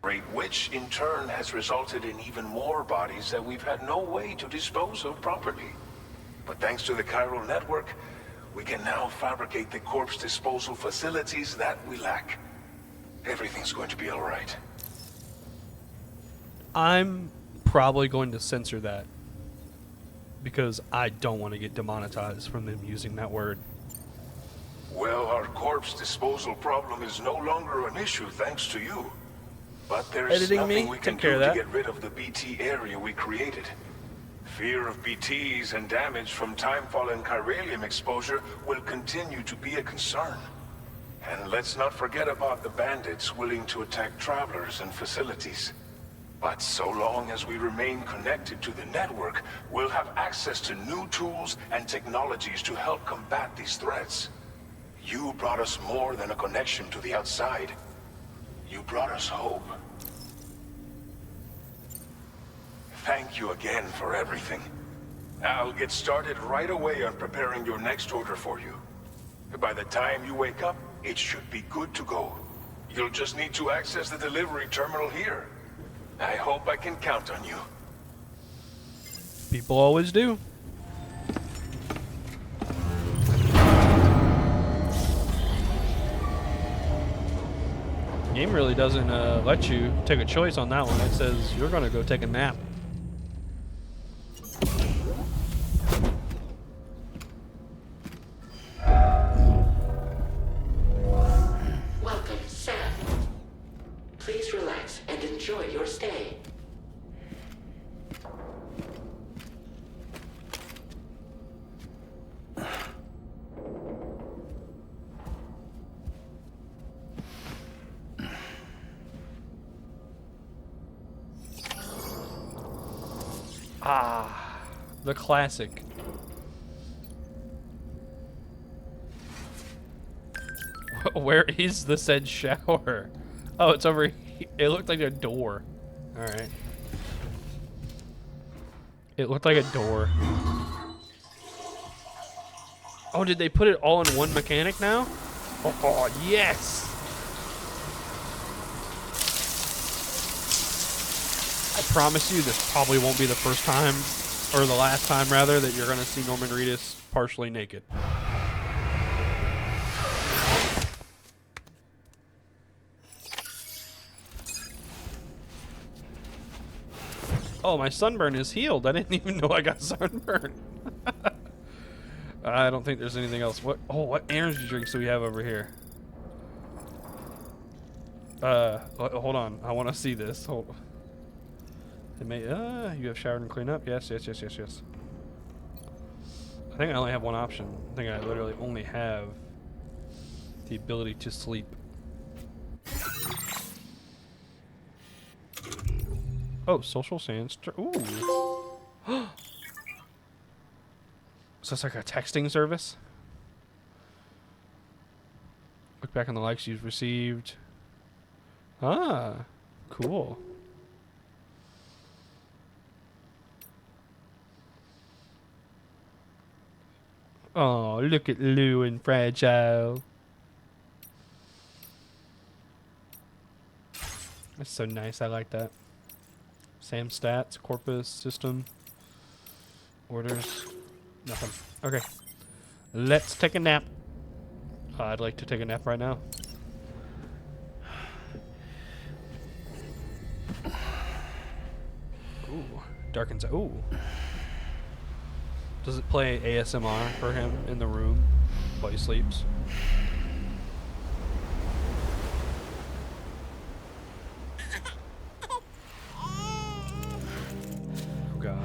rate, which in turn has resulted in even more bodies that we've had no way to dispose of properly. But thanks to the chiral network, we can now fabricate the corpse disposal facilities that we lack. Everything's going to be all right. I'm probably going to censor that because I don't want to get demonetized from them using that word. Well, our corpse disposal problem is no longer an issue thanks to you. But there's Editing nothing me? we can Take care do of to that. get rid of the BT area we created. Fear of BTs and damage from timefall and chiralium exposure will continue to be a concern. And let's not forget about the bandits willing to attack travelers and facilities. But so long as we remain connected to the network, we'll have access to new tools and technologies to help combat these threats. You brought us more than a connection to the outside. You brought us hope. Thank you again for everything. I'll get started right away on preparing your next order for you. By the time you wake up, it should be good to go. You'll just need to access the delivery terminal here. I hope I can count on you. People always do. Game really doesn't let you take a choice on that one. It says you're gonna go take a nap. Welcome, Sam. Please relax and enjoy your stay. Ah, the classic. Where is the said shower? Oh, it's over here. It looked like a door. All right. It looked like a door. Oh, did they put it all in one mechanic now? Oh, yes. I promise you this probably won't be the first time, or the last time rather, that you're going to see Norman Reedus partially naked. Oh, my sunburn is healed. I didn't even know I got sunburn. I don't think there's anything else. What? Oh, what energy drinks do we have over here? Hold on. I want to see this. Hold. It may. You have showered and cleaned up. Yes, yes, yes, yes, yes. I think I only have one option. I think I literally only have the ability to sleep. Oh, social sands. Ooh. So it's like a texting service? Look back on the likes you've received. Ah, cool. Oh, look at Lou and Fragile. That's so nice. I like that. Sam stats, corpus, system, orders, nothing. Okay. Let's take a nap. I'd like to take a nap right now. Ooh, darkens. Ooh. Does it play ASMR for him in the room while he sleeps? Oh God.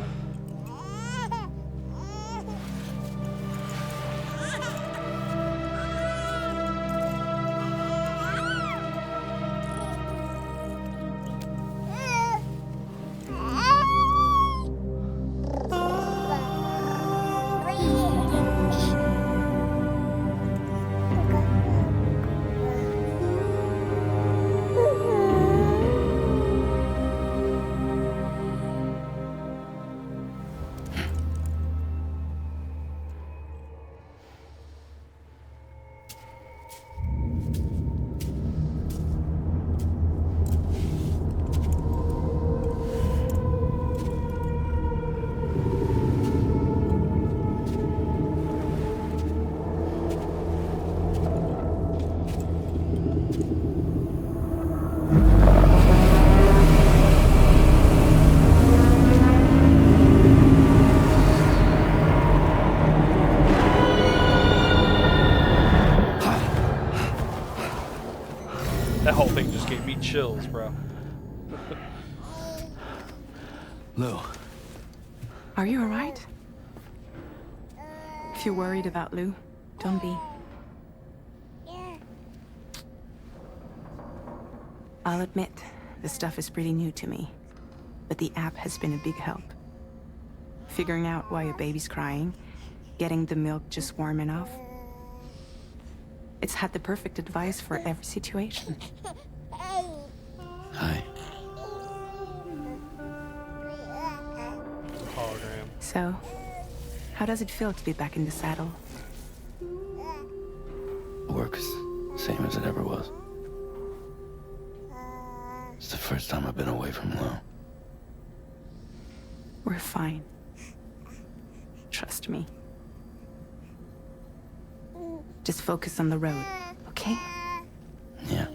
That whole thing just gave me chills, bro. Lou. Are you alright? If you're worried about Lou, don't be. I'll admit, this stuff is pretty new to me, but the app has been a big help. Figuring out why a baby's crying, getting the milk just warm enough. It's had the perfect advice for every situation. Hi. It's a hologram. So, how does it feel to be back in the saddle? Works same as it ever was. It's the first time I've been away from Lou. We're fine. Trust me. Just focus on the road, okay? Yeah.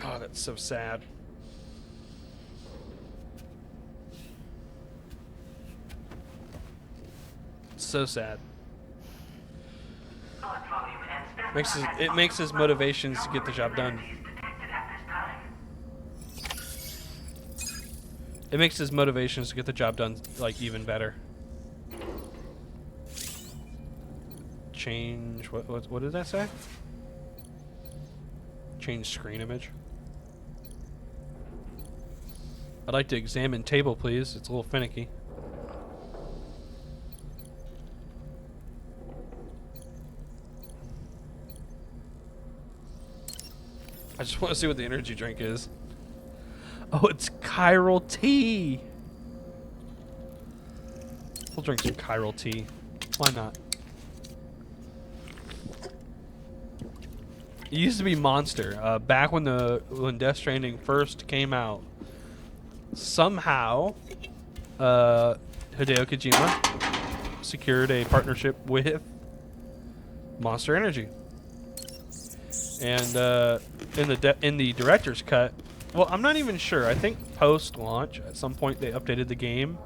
Oh, that's so sad. So sad. It makes his motivations to get the job done. It makes his motivations to get the job done like even better. Change what did that say? Change screen image. I'd like to examine table, please. It's a little finicky. I just want to see what the energy drink is. Oh, it's chiral tea. We'll drink some chiral tea. Why not? It used to be Monster. Back when Death Stranding first came out, somehow Hideo Kojima secured a partnership with Monster Energy. And in the director's cut, well, I'm not even sure. I think post-launch, at some point, they updated the game,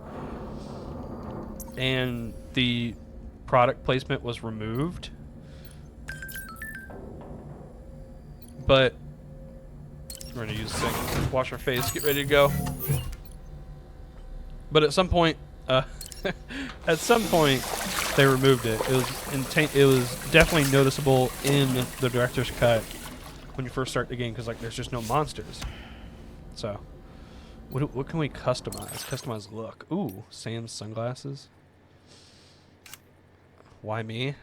and the product placement was removed. But we're gonna use this thing. Wash our face. Get ready to go. But at some point, they removed it. It was definitely noticeable in the director's cut when you first start the game, because like there's just no monsters. So, what can we customize? Customize look. Ooh, Sam's sunglasses. Why me?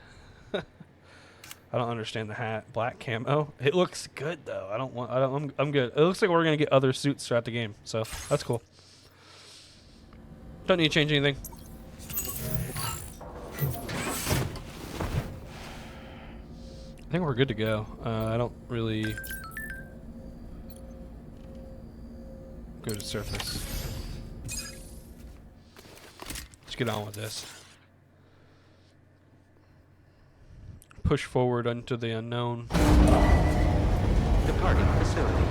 I don't understand the hat. Black camo. It looks good though. I'm good. It looks like we're gonna get other suits throughout the game, so that's cool. Don't need to change anything. I think we're good to go. I don't really go to surface. Let's get on with this. Push forward into the unknown. Departing facility.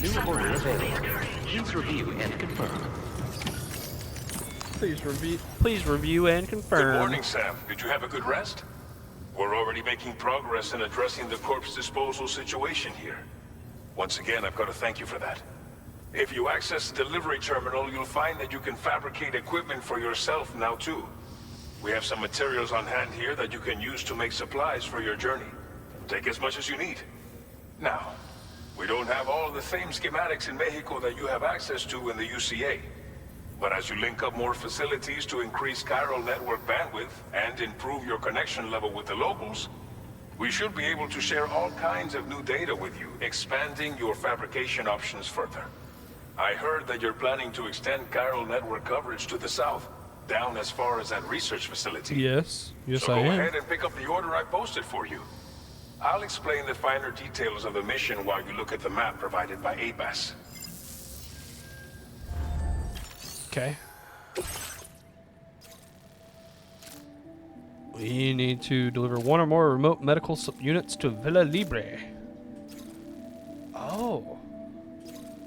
New order available. Please review and confirm. Please review and confirm. Good morning, Sam. Did you have a good rest? We're already making progress in addressing the corpse disposal situation here. Once again, I've got to thank you for that. If you access the delivery terminal, you'll find that you can fabricate equipment for yourself now too. We have some materials on hand here that you can use to make supplies for your journey. Take as much as you need. Now, we don't have all the same schematics in Mexico that you have access to in the UCA. But as you link up more facilities to increase chiral network bandwidth and improve your connection level with the locals, we should be able to share all kinds of new data with you, expanding your fabrication options further. I heard that you're planning to extend chiral network coverage to the south, down as far as that research facility. Yes, So I go am. ahead and pick up the order I posted for you. I'll explain the finer details of the mission while you look at the map provided by ABAS. Okay. We need to deliver one or more remote medical units to Villa Libre. Oh.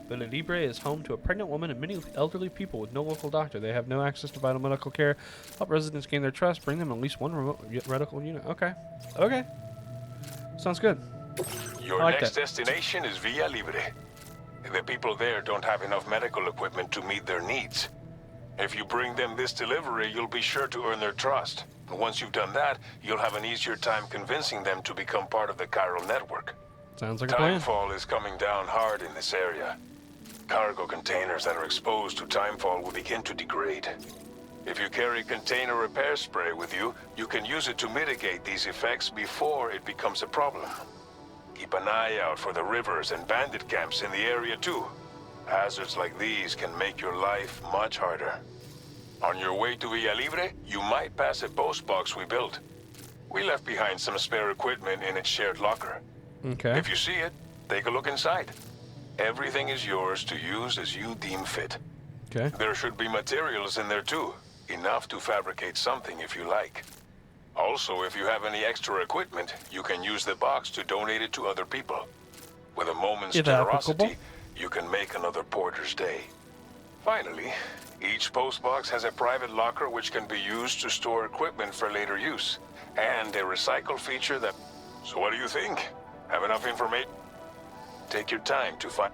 Villa Libre is home to a pregnant woman and many elderly people with no local doctor. They have no access to vital medical care. Help residents gain their trust. Bring them at least one remote medical unit. Okay. Okay. Sounds good. Your I like next that. destination is Villa Libre. The people there don't have enough medical equipment to meet their needs. If you bring them this delivery, you'll be sure to earn their trust. And once you've done that, you'll have an easier time convincing them to become part of the chiral network. Sounds like a plan. Timefall is coming down hard in this area. Cargo containers that are exposed to timefall will begin to degrade. If you carry container repair spray with you, you can use it to mitigate these effects before it becomes a problem. Keep an eye out for the rivers and bandit camps in the area too. Hazards like these can make your life much harder. On your way to Villa Libre, you might pass a post box we built. We left behind some spare equipment in its shared locker. Okay. If you see it, take a look inside. Everything is yours to use as you deem fit. Okay. There should be materials in there too, enough to fabricate something if you like. Also, if you have any extra equipment, you can use the box to donate it to other people. With a moment's If generosity, applicable. you can make another porter's day. Finally, each post box has a private locker which can be used to store equipment for later use, and a recycle feature that... So what do you think? Have enough information? Take your time to find...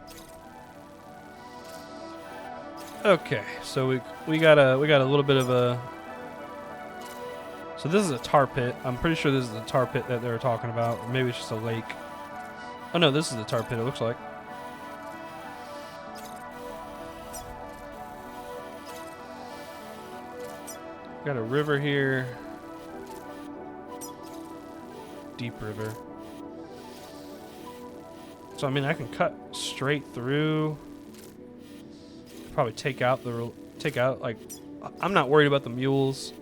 Okay, so we got a little bit of a. So this is a tar pit. I'm pretty sure this is the tar pit that they were talking about, or maybe it's just a lake. Oh no, this is the tar pit. It looks like. Got a river here. Deep river. So I mean, I can cut straight through. Probably take out like. I'm not worried about the mules.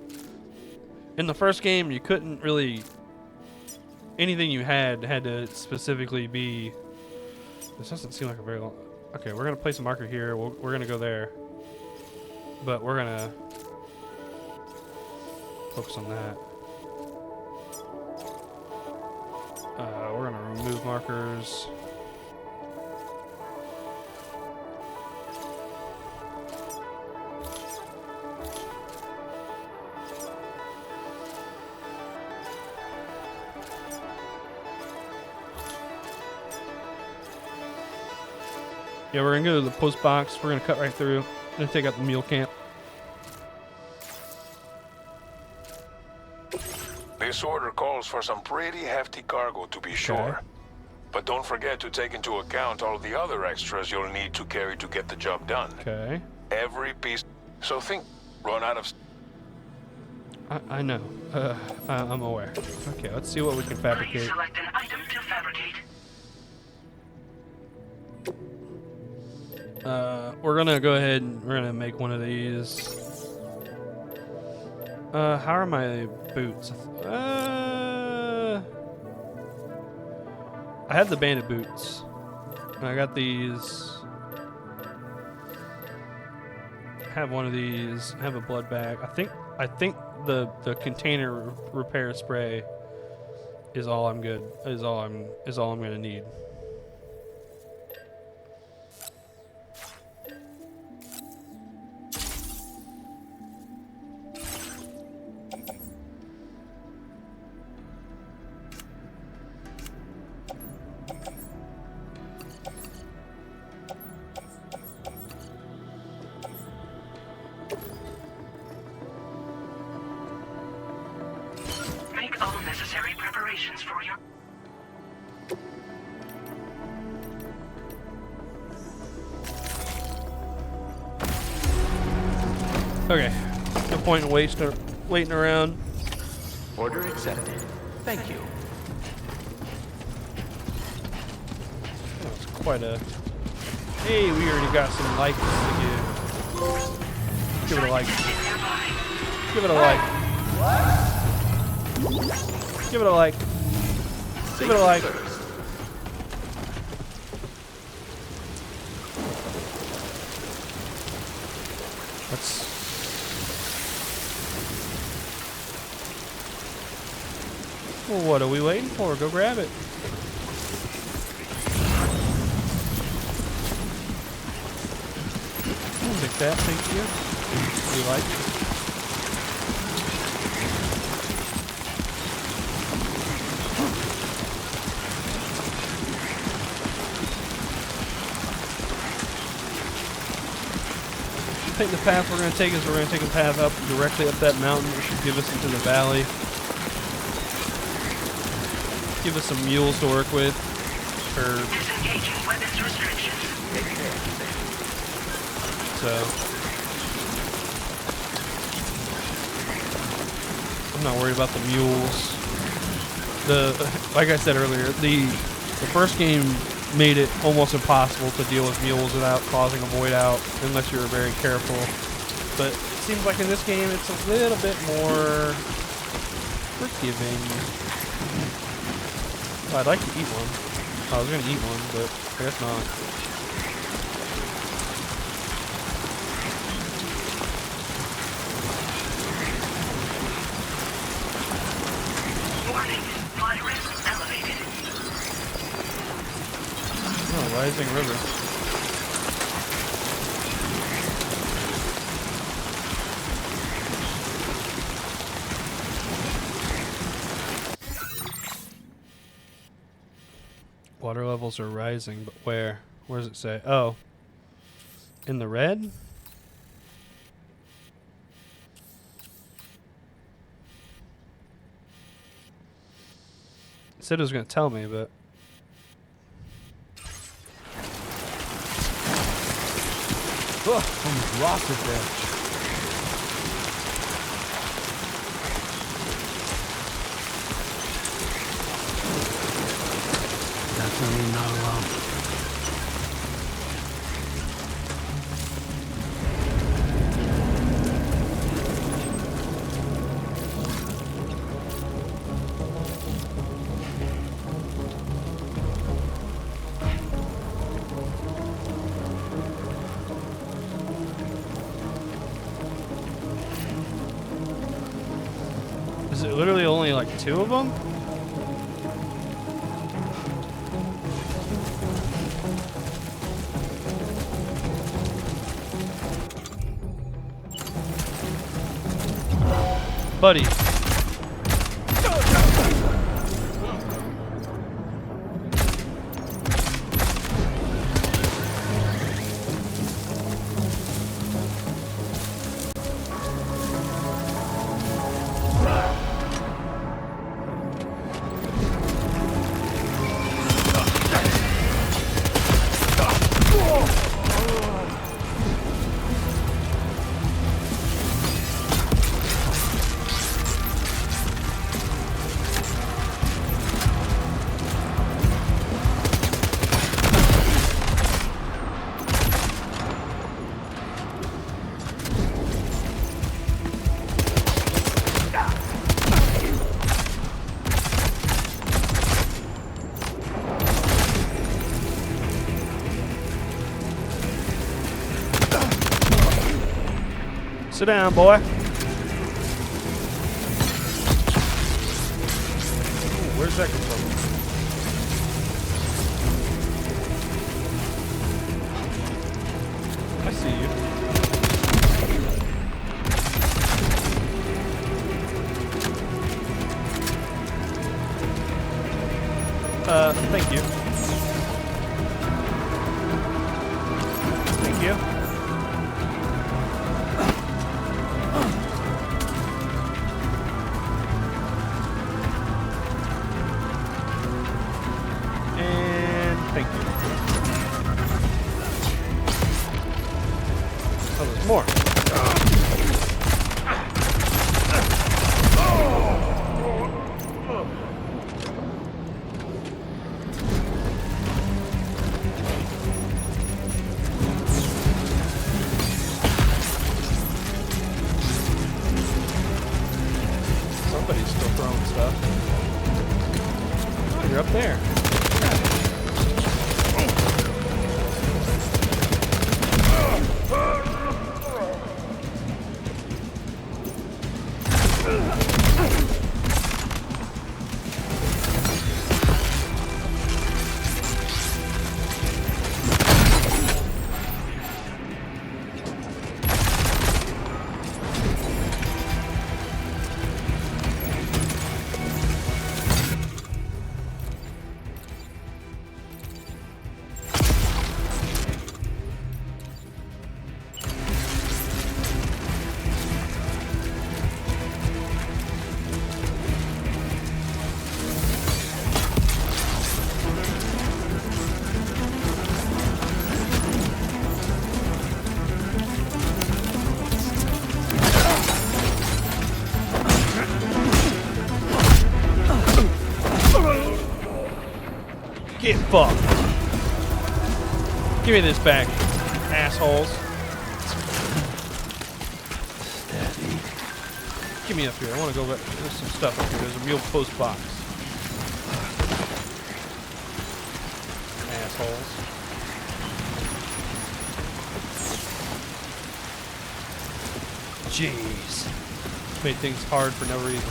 In the first game, you couldn't really. Anything you had to specifically be. This doesn't seem like a very long. Okay, we're gonna place a marker here. We're gonna go there. But we're gonna focus on that. We're gonna remove markers. Yeah, we're gonna go to the post box. We're gonna cut right through. Gonna take out the mule camp. This order calls for some pretty hefty cargo to be sure. But don't forget to take into account all the other extras you'll need to carry to get the job done. Okay. Every piece. So think, run out of... I know. I'm aware. Okay, let's see what we can fabricate. Please select an item to fabricate. We're gonna go ahead and we're gonna make one of these. How are my boots? I have the bandit boots. And I got these. Have one of these. Have a blood bag. I think the container repair spray is all I'm good. Is all I'm gonna need. Make all necessary preparations for your... Okay. No point in waiting around. Order accepted. Thank you. That's quite a... Hey, we already got some likes to give. Give it a like. Give it a like. Give it a like. Give it a like. Let's... Well, what are we waiting for? Go grab it. I'll take that, thank you. We like it. I think the path we're going to take is we're going to take a path up directly up that mountain, which should give us into the valley. Give us some mules to work with. Or Disengaging weapons restrictions. so I'm not worried about the mules. Like I said earlier, the first game made it almost impossible to deal with mules without causing a void out unless you were very careful. But it seems like in this game it's a little bit more forgiving. Oh, I'd like to eat one. I was gonna eat one, but I guess not. Warning, flight risk elevated. Oh, rising river. Water levels are rising, but where? Where does it say? Oh. In the red? It said it was going to tell me, but... Oh, almost lost it there. Definitely not alone. Is it literally only like 2 of them? Buddy. Sit down, boy. Ooh, where's that come from? I see you. Thank you. Thank you. And thank you. Oh, there's more. Somebody's still throwing stuff. Oh, you're up there. Get fucked. Give me this back, assholes. Get me up here. I want to go back. There's some stuff up here. There's a real post box. Assholes. Jeez. Made things hard for no reason.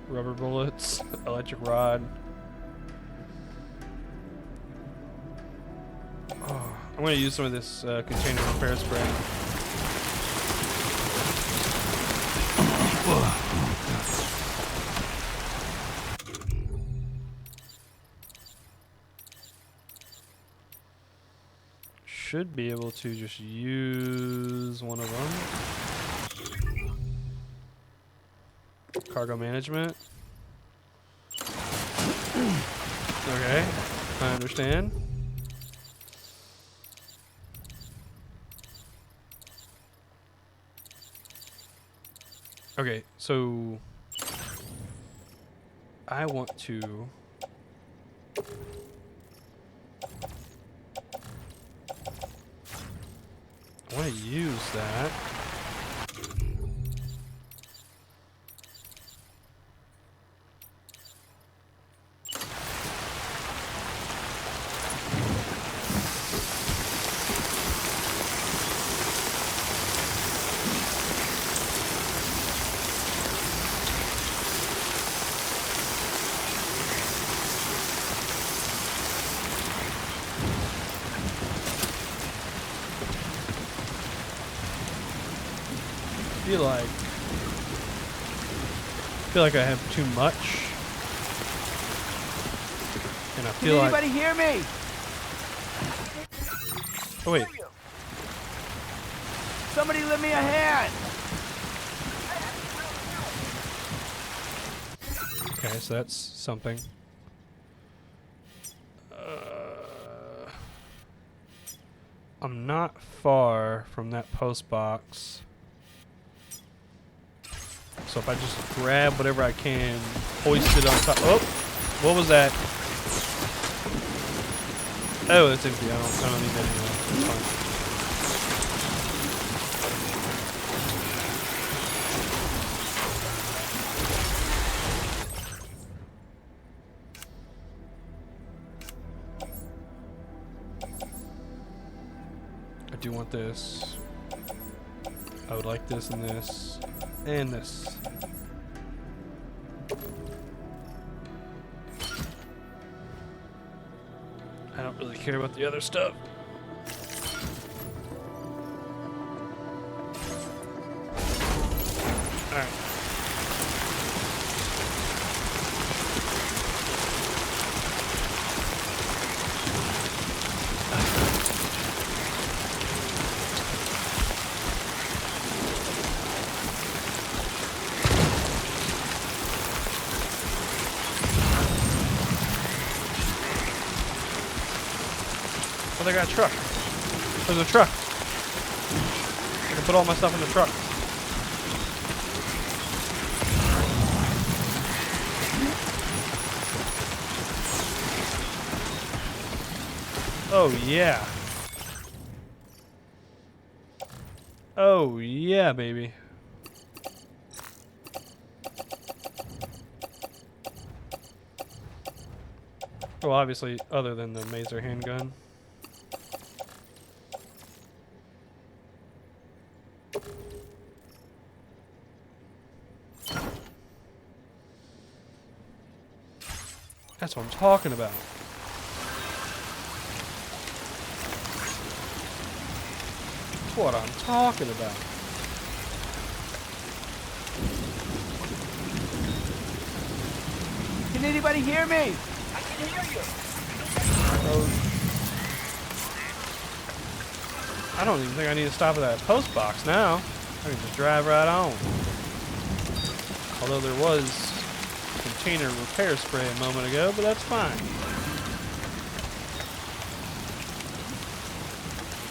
Rubber bullets, electric rod. Oh, I'm going to use some of this container repair spray. Should be able to just use one of them. Cargo management. Okay, I understand. Okay, so I want to use that. I feel like I have too much, and I feel like. Can anybody hear me? Oh wait. Somebody lend me a hand. Okay, so that's something. I'm not far from that post box. So if I just grab whatever I can, hoist it on top. Oh, what was that? Oh, it's empty. I don't need that anymore. It's fine. I do want this. I would like this and this. And this. I don't really care about the other stuff. Alright. Oh, they got a truck. There's a truck. I can put all my stuff in the truck. Oh, yeah. Oh, yeah, baby. Well, obviously, other than the Maser handgun. That's what I'm talking about. That's what I'm talking about. Can anybody hear me? I can hear you. I don't even think I need to stop at that post box now. I can just drive right on. Although there was container repair spray a moment ago, but that's fine.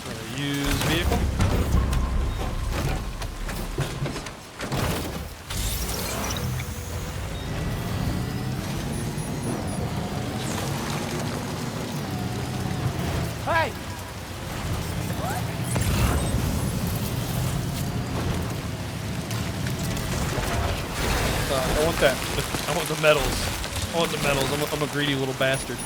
A used vehicle. Hey! I want that. I want the medals. I want the medals. I'm a greedy little bastard.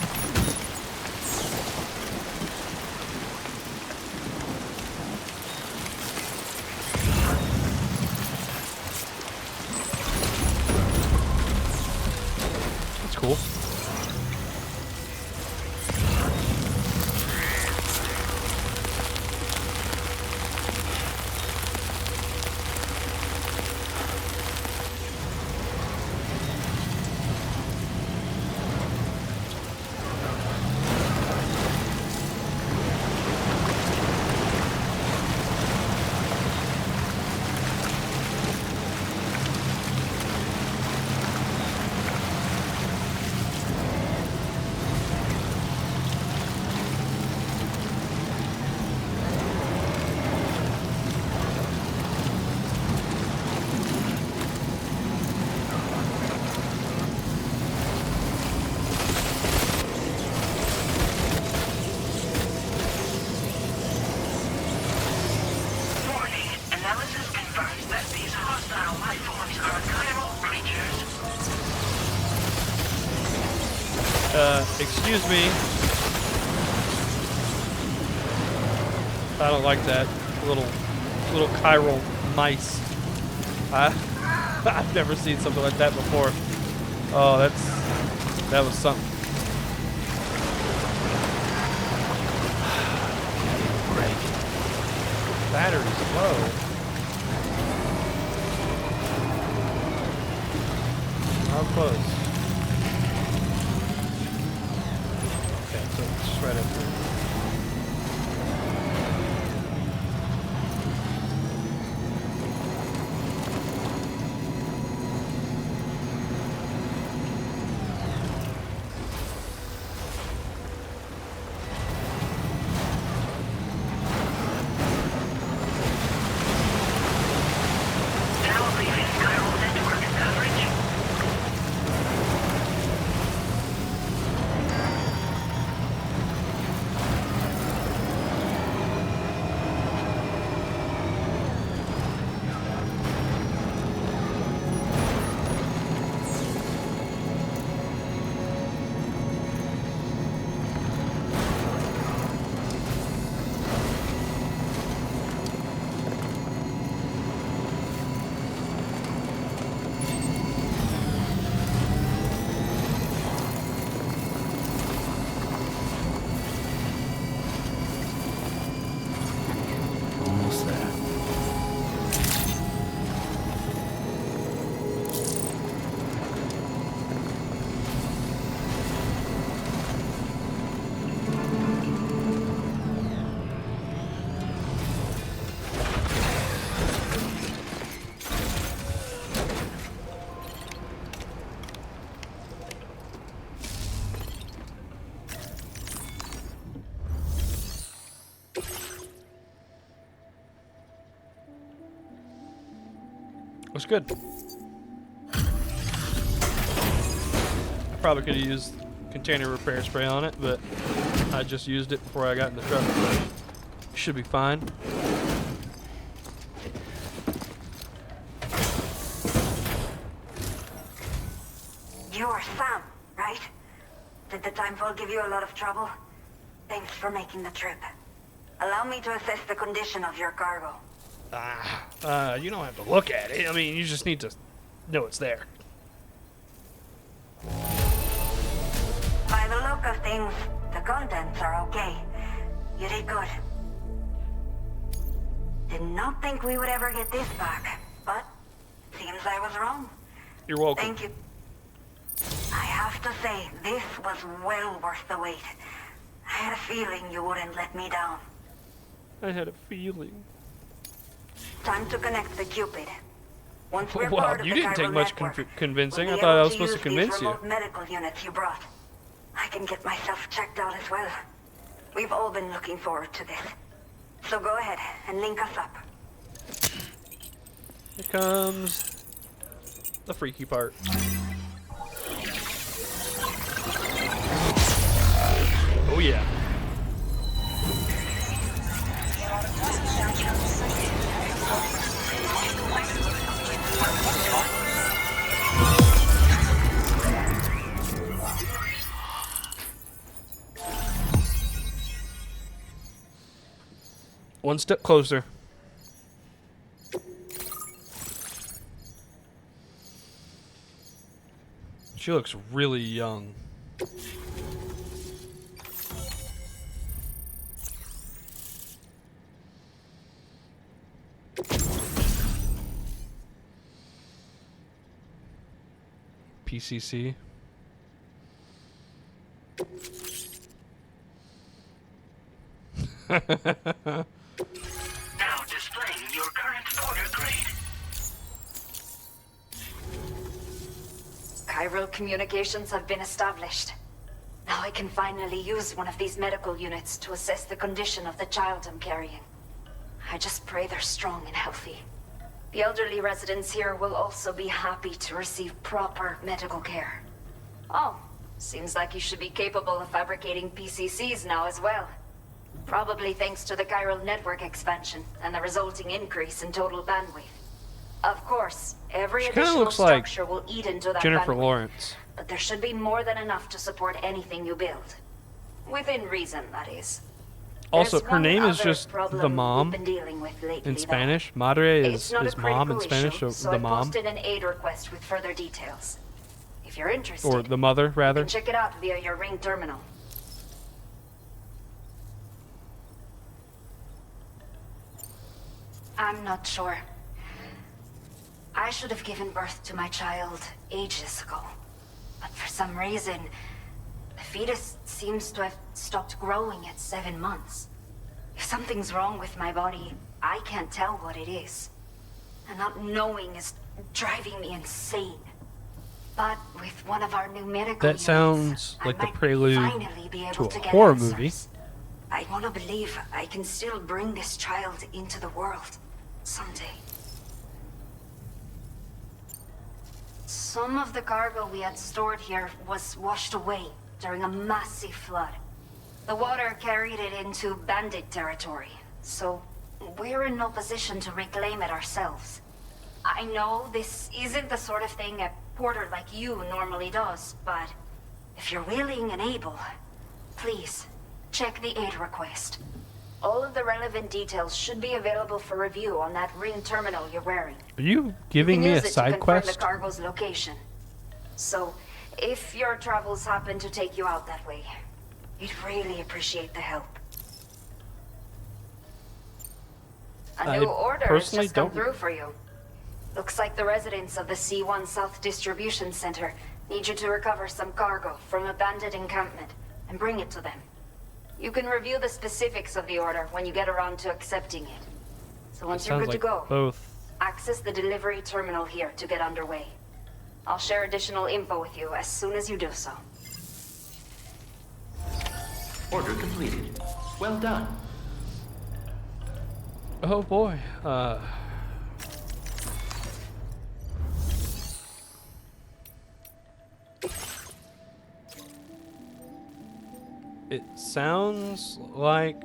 That's cool. Excuse me. I don't like that little chiral mice. I've never seen something like that before. Oh, that was something. Break. Battery's low. How close? Right up there. Now leaving chiral network coverage. What's that? Looks good. I probably could have used container repair spray on it, but I just used it before I got in the truck. Should be fine. You're Sam, right? Did the timefall give you a lot of trouble? Thanks for making the trip. Allow me to assess the condition of your cargo. You don't have to look at it. I mean, you just need to know it's there. By the look of things, the contents are okay. You did good. Did not think we would ever get this back, but seems I was wrong. You're welcome. Thank you. I have to say, this was well worth the wait. I had a feeling you wouldn't let me down. I had a feeling. Time to connect the Cupid. Once we're Wow, part of you the didn't take chiral much network, convincing. we'll I be thought I able was supposed to use convince these you. remote medical units you brought. I can get myself checked out as well. We've all been looking forward to this. So go ahead and link us up. Here comes the freaky part. Oh yeah. One step closer. She looks really young. PCC. Now displaying your current order grade. Chiral communications have been established. Now I can finally use one of these medical units to assess the condition of the child I'm carrying. I just pray they're strong and healthy. The elderly residents here will also be happy to receive proper medical care. Oh, seems like you should be capable of fabricating PCCs now as well. Probably thanks to the chiral network expansion and the resulting increase in total bandwidth. Of course, every She kinda additional looks like structure will eat into that Jennifer bandwidth, Lawrence. but there should be more than enough to support anything you build. Within reason, that is. Also, There's her one name is other just problem the we've mom been dealing with lately, in though. Spanish. Madre It's not is a mom in critical Spanish, issue, so so the I mom. posted an aid request with further details. If you're interested, Or the mother, you rather. can check it out via your Ring terminal. I'm not sure. I should have given birth to my child ages ago. But for some reason, the fetus seems to have stopped growing at 7 months. If something's wrong with my body, I can't tell what it is. And not knowing is driving me insane. But with one of our new medical That units, sounds I like the might prelude finally be able to a get horror answers. movie. I want to believe I can still bring this child into the world someday. Some of the cargo we had stored here was washed away during a massive flood. The water carried it into bandit territory, so we're in no position to reclaim it ourselves. I know this isn't the sort of thing a porter like you normally does, but if you're willing and able, please check the aid request. All of the relevant details should be available for review on that Ring terminal you're wearing. Are you giving me a side To confirm quest? the cargo's location. So, if your travels happen to take you out that way, we'd really appreciate the help. A I new order has personally just come don't- through for you. Looks like the residents of the C1 South Distribution Center need you to recover some cargo from a bandit encampment and bring it to them. You can review the specifics of the order when you get around to accepting it. So once you're Sounds good like to go, both. access the delivery terminal here to get underway. I'll share additional info with you as soon as you do so. Order completed. Well done. Oh boy. It sounds like...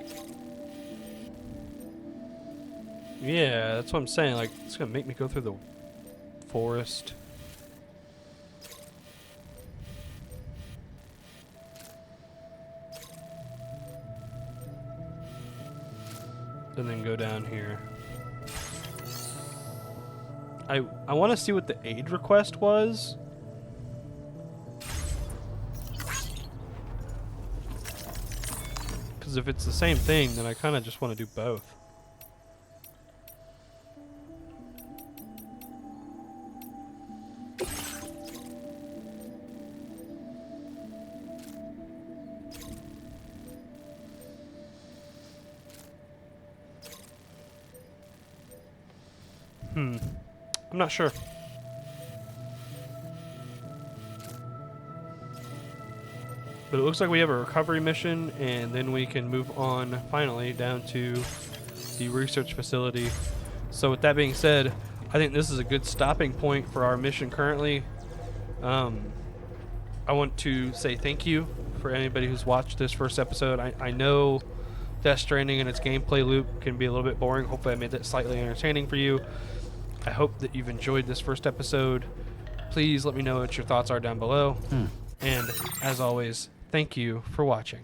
Yeah, that's what I'm saying. Like, it's gonna make me go through the forest. And then go down here. I want to see what the aid request was. Because if it's the same thing, then I kind of just want to do both. I'm not sure. But it looks like we have a recovery mission, and then we can move on, finally, down to the research facility. So with that being said, I think this is a good stopping point for our mission currently. I want to say thank you for anybody who's watched this first episode. I know Death Stranding and its gameplay loop can be a little bit boring. Hopefully I made that slightly entertaining for you. I hope that you've enjoyed this first episode. Please let me know what your thoughts are down below. And as always, thank you for watching.